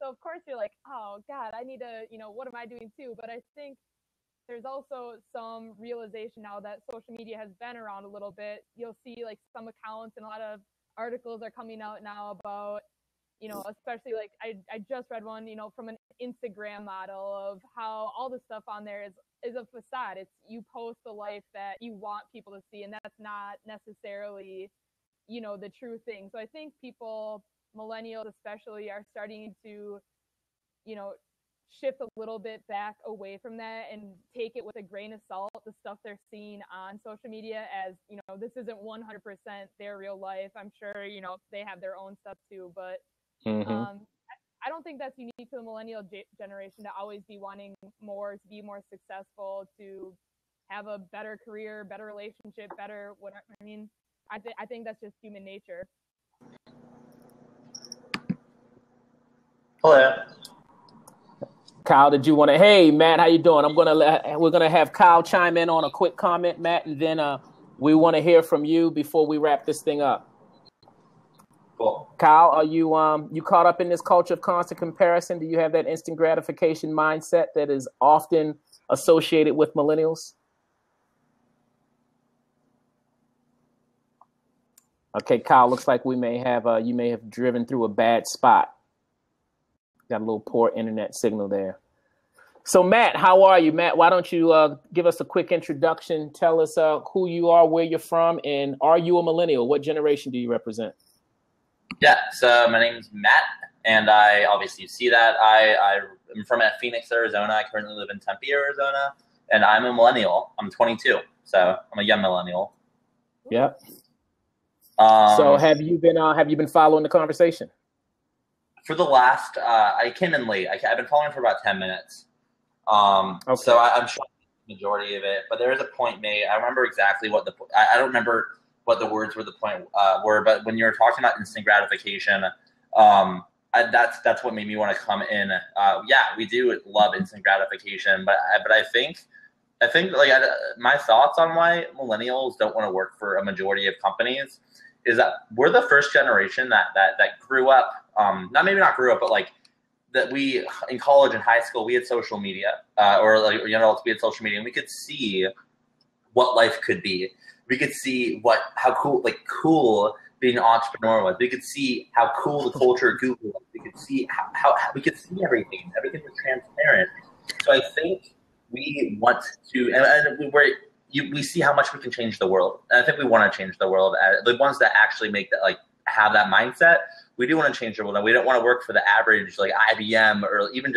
so of course you're like, oh God, I need to, what am I doing too? But I think there's also some realization now that social media has been around a little bit. You'll see like some accounts and a lot of articles are coming out now about, especially like I just read one, from an Instagram model of how all the stuff on there is a facade. It's, you post the life that you want people to see, and that's not necessarily, the true thing. So I think people, millennials especially, are starting to, shift a little bit back away from that and take it with a grain of salt, the stuff they're seeing on social media, as, this isn't 100% their real life. I'm sure, they have their own stuff too, but I don't think that's unique to the millennial generation to always be wanting more, to be more successful, to have a better career, better relationship, better whatever. I mean, I think that's just human nature. Hello. Kyle, did you want to? Hey, Matt, how you doing? We're gonna have Kyle chime in on a quick comment, Matt, and then we want to hear from you before we wrap this thing up. Cool. Kyle, are you caught up in this culture of constant comparison? Do you have that instant gratification mindset that is often associated with millennials? Okay, Kyle, looks like we may have you may have driven through a bad spot. Got a little poor internet signal there. So, Matt, how are you? Matt, why don't you give us a quick introduction? Tell us who you are, where you're from, and are you a millennial? What generation do you represent? Yeah, so my name's Matt, and I obviously see that. I'm from Phoenix, Arizona. I currently live in Tempe, Arizona, and I'm a millennial. I'm 22, so I'm a young millennial. Yeah. So have you been following the conversation? For the last, I came in late. I've been following for about 10 minutes. Okay. So I'm sure the majority of it, but there is a point made. I remember exactly what I don't remember what the words were, the point were, but when you were talking about instant gratification, that's what made me want to come in. Yeah, we do love instant gratification, but I think like my thoughts on why millennials don't want to work for a majority of companies is that we're the first generation that grew up, not grew up, but like that we in college and high school we had social media, or like we had social media, and we could see what life could be. We could see how cool being an entrepreneur was. We could see how cool the culture at Google was. We could see how we could see everything. Everything was transparent. So I think we want to, and we see how much we can change the world. And I think we want to change the world. The ones that actually make that, like, have that mindset, we do want to change the world. And we don't want to work for the average, like IBM or even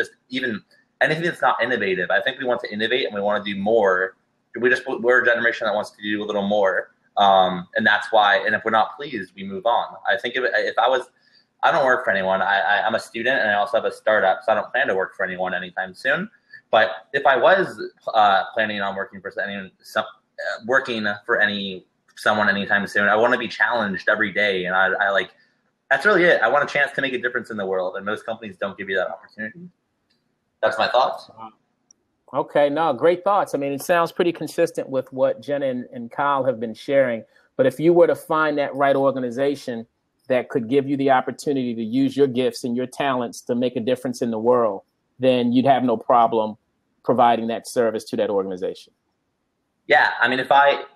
anything that's not innovative. I think we want to innovate and we want to do more we're a generation that wants to do a little more. And that's why, and if we're not pleased, we move on. I think I don't work for anyone. I'm a student and I also have a startup, so I don't plan to work for anyone anytime soon. But if I was planning on working for someone anytime soon, I want to be challenged every day. And I like, that's really it. I want a chance to make a difference in the world. And most companies don't give you that opportunity. That's my thoughts. Okay, no, great thoughts. I mean, it sounds pretty consistent with what Jen and Kyle have been sharing. But if you were to find that right organization that could give you the opportunity to use your gifts and your talents to make a difference in the world, then you'd have no problem providing that service to that organization. Yeah, I mean,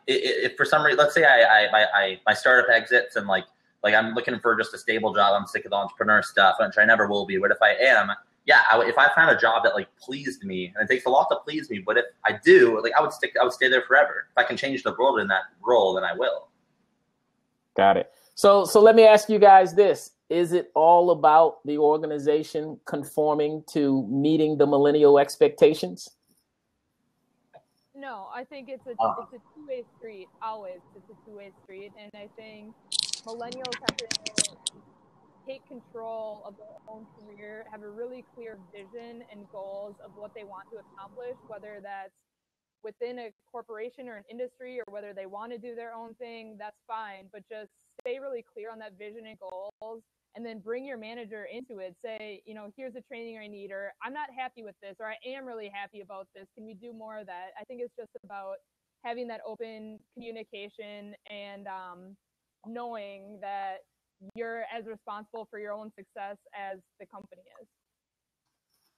if for some reason, let's say my startup exits and like I'm looking for just a stable job, I'm sick of the entrepreneur stuff, which I never will be. But if I am, yeah, if I found a job that like pleased me, and it takes a lot to please me, but if I do, like I would stay there forever. If I can change the world in that role, then I will. Got it. So let me ask you guys this. Is it all about the organization conforming to meeting the millennial expectations? No, I think it's a two-way street. Always, it's a two-way street, and I think millennials have to take control of their own career, have a really clear vision and goals of what they want to accomplish, whether that's within a corporation or an industry, or whether they want to do their own thing. That's fine, but just stay really clear on that vision and goals. And then bring your manager into it. Say, here's the training I need, or I'm not happy with this, or I am really happy about this. Can we do more of that? I think it's just about having that open communication and knowing that you're as responsible for your own success as the company is.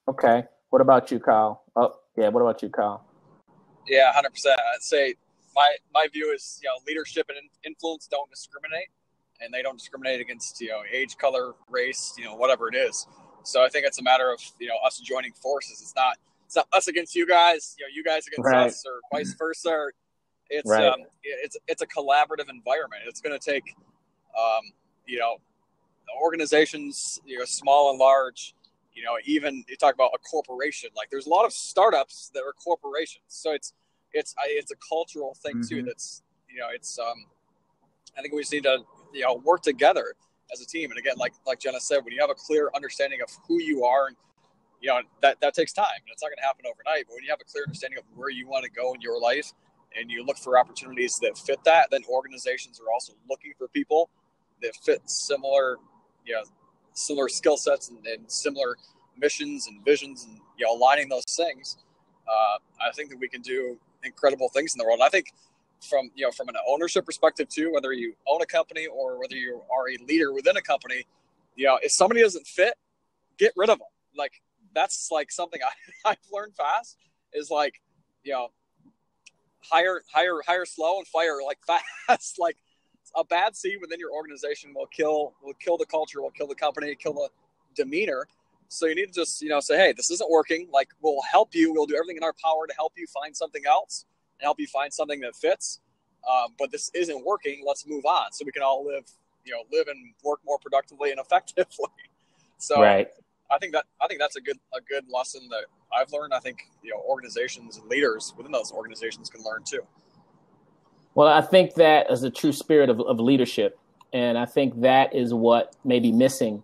Okay. What about you, Kyle? Oh, yeah. What about you, Kyle? Yeah, 100%. I'd say my view is, leadership and influence don't discriminate. And they don't discriminate against, age, color, race, whatever it is. So I think it's a matter of, us joining forces. It's not us against you guys, you guys against us, or vice versa. It's it's a collaborative environment. It's going to take, organizations, small and large. Even you talk about a corporation. Like there's a lot of startups that are corporations. So it's a cultural thing too. That's I think we just need to work together as a team. And again, like Jenna said, when you have a clear understanding of who you are, and that takes time, and it's not going to happen overnight. But when you have a clear understanding of where you want to go in your life, and you look for opportunities that fit that, then organizations are also looking for people that fit similar skill sets and similar missions and visions, and aligning those things. I think that we can do incredible things in the world. And I think from an ownership perspective too, whether you own a company or whether you are a leader within a company, if somebody doesn't fit, get rid of them. Like that's like something I've learned fast is like, hire slow and fire like fast. Like a bad seed within your organization will kill the culture, will kill the company, kill the demeanor. So you need to just, say, hey, this isn't working. Like we'll help you. We'll do everything in our power to help you find something else. And help you find something that fits, but this isn't working. Let's move on, so we can all live and work more productively and effectively. So, right. I think that's a good lesson that I've learned. I think organizations and leaders within those organizations can learn too. Well, I think that is a true spirit of leadership, and I think that is what may be missing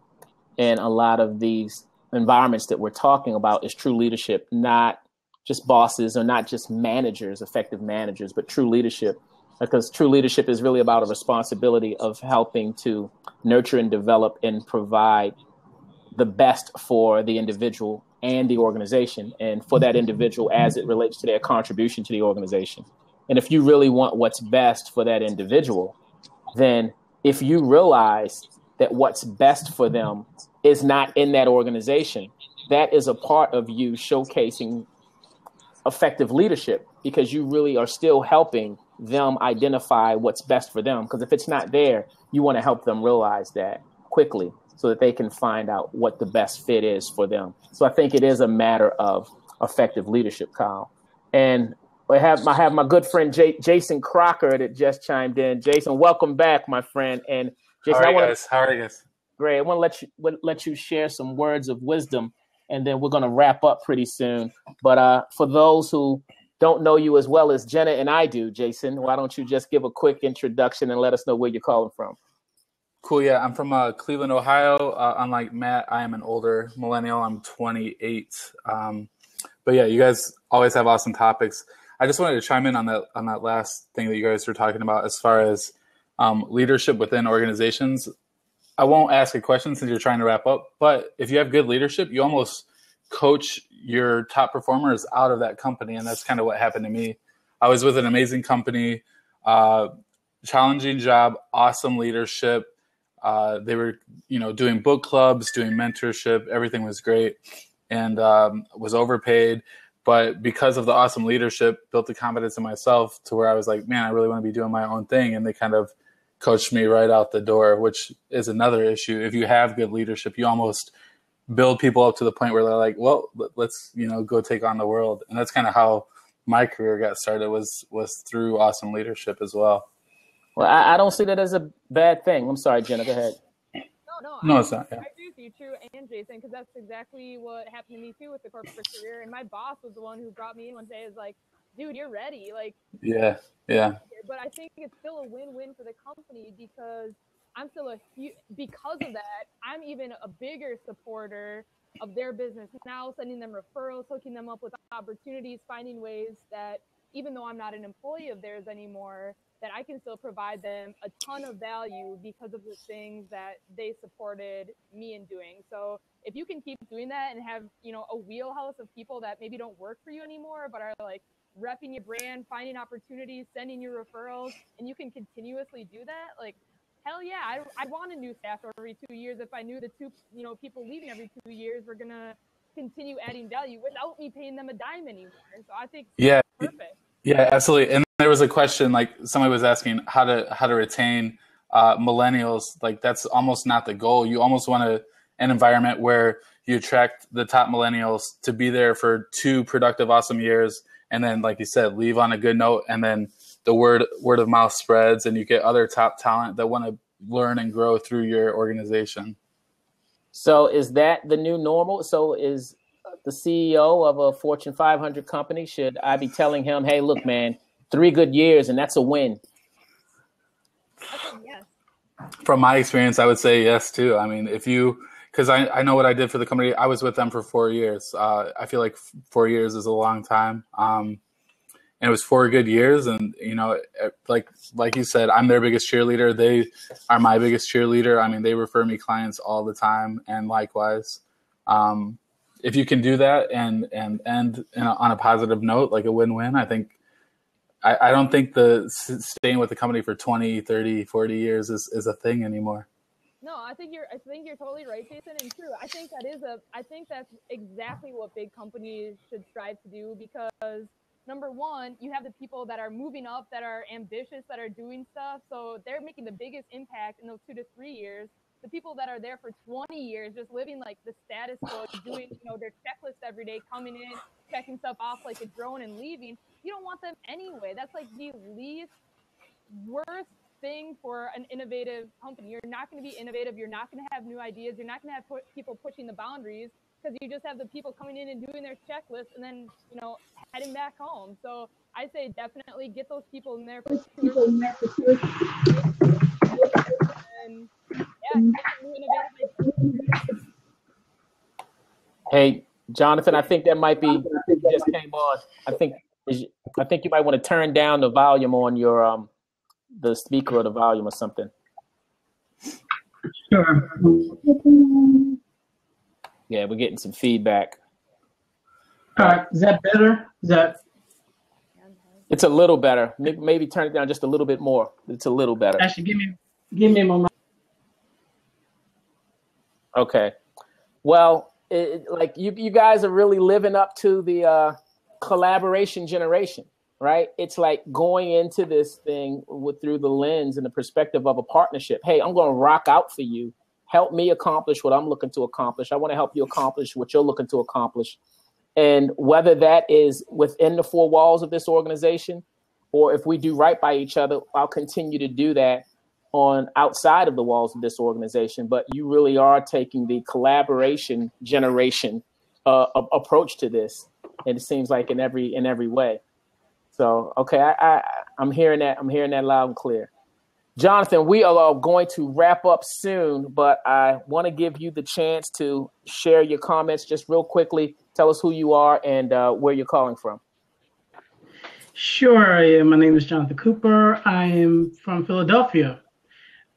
in a lot of these environments that we're talking about is true leadership, not just bosses or not just managers, effective managers, but true leadership, because true leadership is really about a responsibility of helping to nurture and develop and provide the best for the individual and the organization, and for that individual as it relates to their contribution to the organization. And if you really want what's best for that individual, then if you realize that what's best for them is not in that organization, that is a part of you showcasing effective leadership, because you really are still helping them identify what's best for them. Because if it's not there, you want to help them realize that quickly so that they can find out what the best fit is for them. So I think it is a matter of effective leadership, Kyle. And I have my good friend Jason Crocker that just chimed in. Jason, welcome back, my friend. And Jason, how are you guys? Great. I want to let you share some words of wisdom, and then we're going to wrap up pretty soon. But for those who don't know you as well as Jenna and I do, Jason, why don't you just give a quick introduction and let us know where you're calling from? Cool. Yeah, I'm from Cleveland, Ohio. Unlike Matt, I am an older millennial. I'm 28. But yeah, you guys always have awesome topics. I just wanted to chime in on that last thing that you guys were talking about as far as leadership within organizations. I won't ask a question since you're trying to wrap up, but if you have good leadership, you almost coach your top performers out of that company. And that's kind of what happened to me. I was with an amazing company, challenging job, awesome leadership. They were, doing book clubs, doing mentorship. Everything was great and was overpaid. But because of the awesome leadership, built the confidence in myself to where I was like, man, I really want to be doing my own thing. And they kind of coached me right out the door, which is another issue. If you have good leadership, you almost build people up to the point where they're like, well, let's, go take on the world. And that's kind of how my career got started was through awesome leadership as well. Well, I don't see that as a bad thing. I'm sorry, Jenna, go ahead. No, it's not. Yeah. I agree with you, True and Jason, because that's exactly what happened to me too with the corporate career. And my boss was the one who brought me in one day. Is like, dude, you're ready. Like, yeah. But I think it's still a win-win for the company because I'm still because of that, I'm even a bigger supporter of their business now, sending them referrals, hooking them up with opportunities, finding ways that even though I'm not an employee of theirs anymore, that I can still provide them a ton of value because of the things that they supported me in doing. So if you can keep doing that and have, a wheelhouse of people that maybe don't work for you anymore, but are like repping your brand, finding opportunities, sending you referrals, and you can continuously do that, like, hell yeah, I'd want a new staff every 2 years if I knew the two, people leaving every 2 years were going to continue adding value without me paying them a dime anymore. So I think yeah, perfect. Yeah, absolutely. And there was a question, like somebody was asking how to retain millennials. Like that's almost not the goal. You almost want an environment where you attract the top millennials to be there for 2 productive, awesome years. And then, like you said, leave on a good note. And then the word of mouth spreads and you get other top talent that want to learn and grow through your organization. So is that the new normal? So is the CEO of a Fortune 500 company, should I be telling him, hey, look, man, 3 good years and that's a win? I think yes. From my experience, I would say yes, too. I mean, because I know what I did for the company. I was with them for 4 years. I feel like 4 years is a long time. And it was 4 good years. And, like you said, I'm their biggest cheerleader. They are my biggest cheerleader. I mean, they refer me clients all the time and likewise. If you can do that and end on a positive note, like a win-win, I think I don't think the staying with the company for 20, 30, 40 years is a thing anymore. No, I think you're totally right, Jason, and true. I think that's exactly what big companies should strive to do because number one, you have the people that are moving up, that are ambitious, that are doing stuff. So they're making the biggest impact in those 2 to 3 years. The people that are there for 20 years, just living like the status quo, doing, their checklist every day, coming in, checking stuff off like a drone and leaving. You don't want them anyway. That's like the least worst thing for an innovative company. You're not going to be innovative. You're not going to have new ideas. You're not going to have people pushing the boundaries because you just have the people coming in and doing their checklist and then, heading back home. So I say definitely get those people in there for and new innovative. Hey, Jonathan, I think that might be just came on. I think you might want to turn down the volume on your the speaker or the volume or something. Sure. Yeah, we're getting some feedback. All right, is that better? It's a little better. Maybe turn it down just a little bit more. It's a little better. Actually, give me a moment. Okay. Well, like you guys are really living up to the collaboration generation, right? It's like going into this thing through the lens and the perspective of a partnership. Hey, I'm going to rock out for you. Help me accomplish what I'm looking to accomplish. I want to help you accomplish what you're looking to accomplish. And whether that is within the 4 walls of this organization, or if we do right by each other, I'll continue to do that on outside of the walls of this organization. But you really are taking the collaboration generation approach to this. And it seems like in every way. So, okay, I'm hearing that. I'm hearing that loud and clear. Jonathan, we are going to wrap up soon, but I want to give you the chance to share your comments just real quickly. Tell us who you are and where you're calling from. Sure. Yeah, my name is Jonathan Cooper. I am from Philadelphia.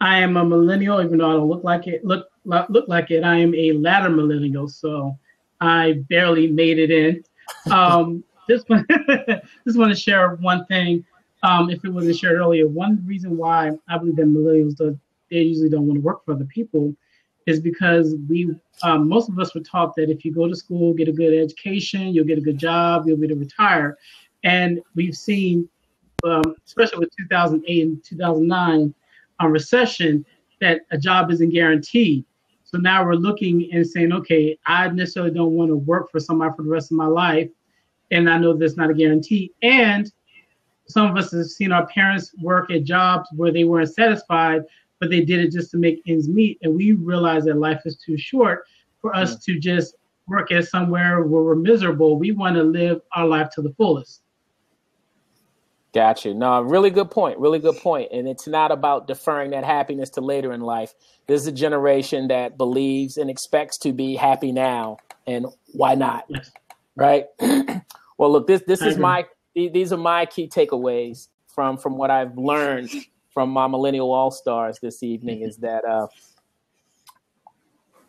I am a millennial, even though I don't look like it. Look like it. I am a latter millennial, so I barely made it in. Just want to share one thing. If it wasn't shared earlier, one reason why I believe that millennials they usually don't want to work for other people is because most of us were taught that if you go to school, get a good education, you'll get a good job, you'll be able to retire. And we've seen, especially with 2008 and 2009 recession, that a job isn't guaranteed. So now we're looking and saying, okay, I necessarily don't want to work for somebody for the rest of my life. And I know that's not a guarantee. And some of us have seen our parents work at jobs where they weren't satisfied, but they did it just to make ends meet. And we realize that life is too short for us to just work at somewhere where we're miserable. We want to live our life to the fullest. Gotcha. No, really good point. Really good point. And it's not about deferring that happiness to later in life. This is a generation that believes and expects to be happy now. And why not? Yes. Right? Well, look, these are my key takeaways from what I've learned from my Millennial All-Stars this evening is that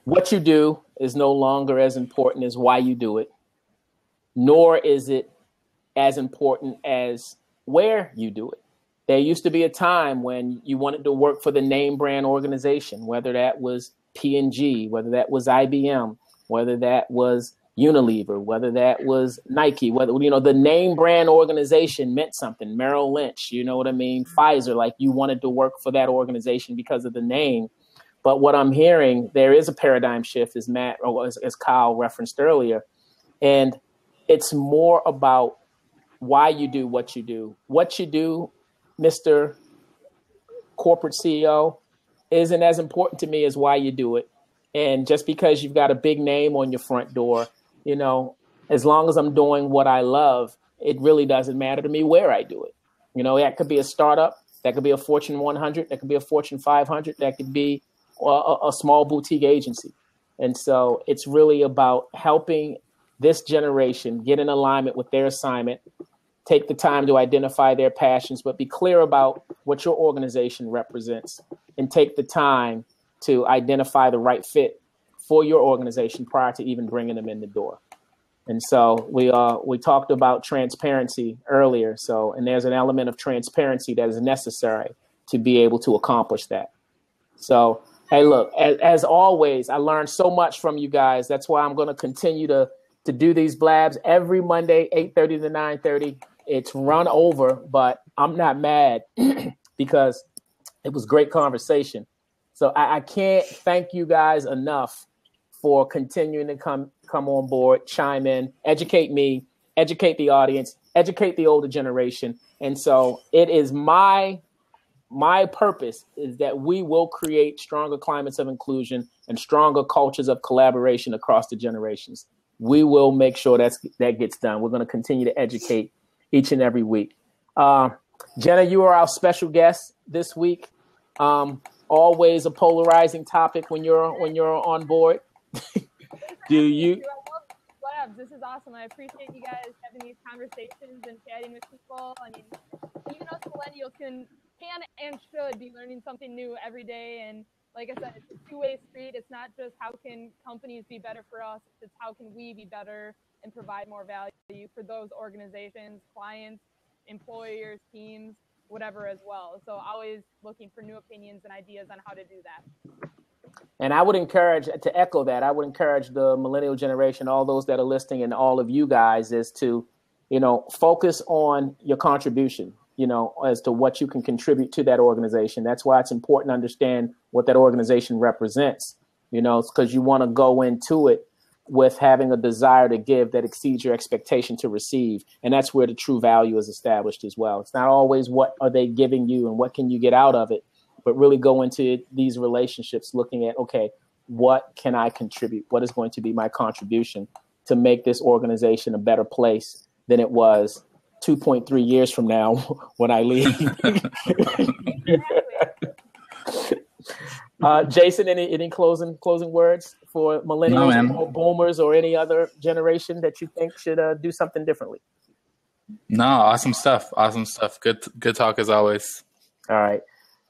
what you do is no longer as important as why you do it, nor is it as important as where you do it. There used to be a time when you wanted to work for the name brand organization, whether that was P&G, whether that was IBM, whether that was Unilever, whether that was Nike, whether, the name brand organization meant something. Merrill Lynch, you know what I mean? Pfizer, like you wanted to work for that organization because of the name. But what I'm hearing, there is a paradigm shift, as Matt, or as Kyle referenced earlier, and it's more about why you do what you do. What you do, Mr. Corporate CEO, isn't as important to me as why you do it. And just because you've got a big name on your front door, as long as I'm doing what I love, it really doesn't matter to me where I do it. That could be a startup, that could be a Fortune 100, that could be a Fortune 500, that could be a small boutique agency. And so it's really about helping this generation get in alignment with their assignment, take the time to identify their passions, but be clear about what your organization represents and take the time to identify the right fit for your organization prior to even bringing them in the door. And so we talked about transparency earlier. And there's an element of transparency that is necessary to be able to accomplish that. So, hey, look, as always, I learned so much from you guys. That's why I'm going to continue to do these blabs every Monday, 8:30 to 9:30. It's run over, but I'm not mad because it was great conversation. So I can't thank you guys enough for continuing to come on board, chime in, educate me, educate the audience, educate the older generation. And so it is my purpose is that we will create stronger climates of inclusion and stronger cultures of collaboration across the generations. We will make sure that gets done. We're going to continue to educate each and every week. Jenna, you are our special guest this week. Always a polarizing topic when you're on board. Do you? I love this is awesome. I appreciate you guys having these conversations and chatting with people. I mean, even us millennials can and should be learning something new every day. And like I said, it's a two-way street. It's not just how can companies be better for us. It's how can we be better and provide more value for those organizations, clients, employers, teams, whatever as well. So always looking for new opinions and ideas on how to do that. And I would encourage, to echo that, I would encourage the millennial generation, all those that are listening and all of you guys is to, focus on your contribution, as to what you can contribute to that organization. That's why it's important to understand what that organization represents, because you want to go into it with having a desire to give that exceeds your expectation to receive. And that's where the true value is established as well. It's not always what are they giving you and what can you get out of it, but really go into these relationships looking at, okay, what can I contribute? What is going to be my contribution to make this organization a better place than it was 2.3 years from now when I leave. Jason, any closing words for millennials, or boomers, or any other generation that you think should do something differently? No, awesome stuff. Good talk as always. All right,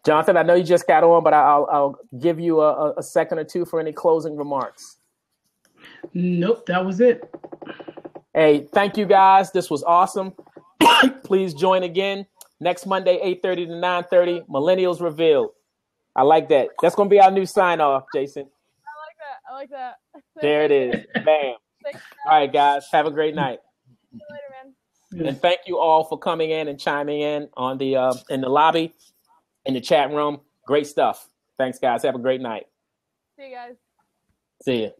Jonathan, I know you just got on, but I'll give you a second or two for any closing remarks. Nope, that was it. Hey, thank you guys. This was awesome. Please join again next Monday, 8:30 to 9:30. Millennials Revealed. I like that. That's going to be our new sign off, Jason. I like that. There it is. Bam. All right, guys. Have a great night. See you later, man. And thank you all for coming in and chiming in on the in the lobby, in the chat room. Great stuff. Thanks, guys. Have a great night. See you guys. See you.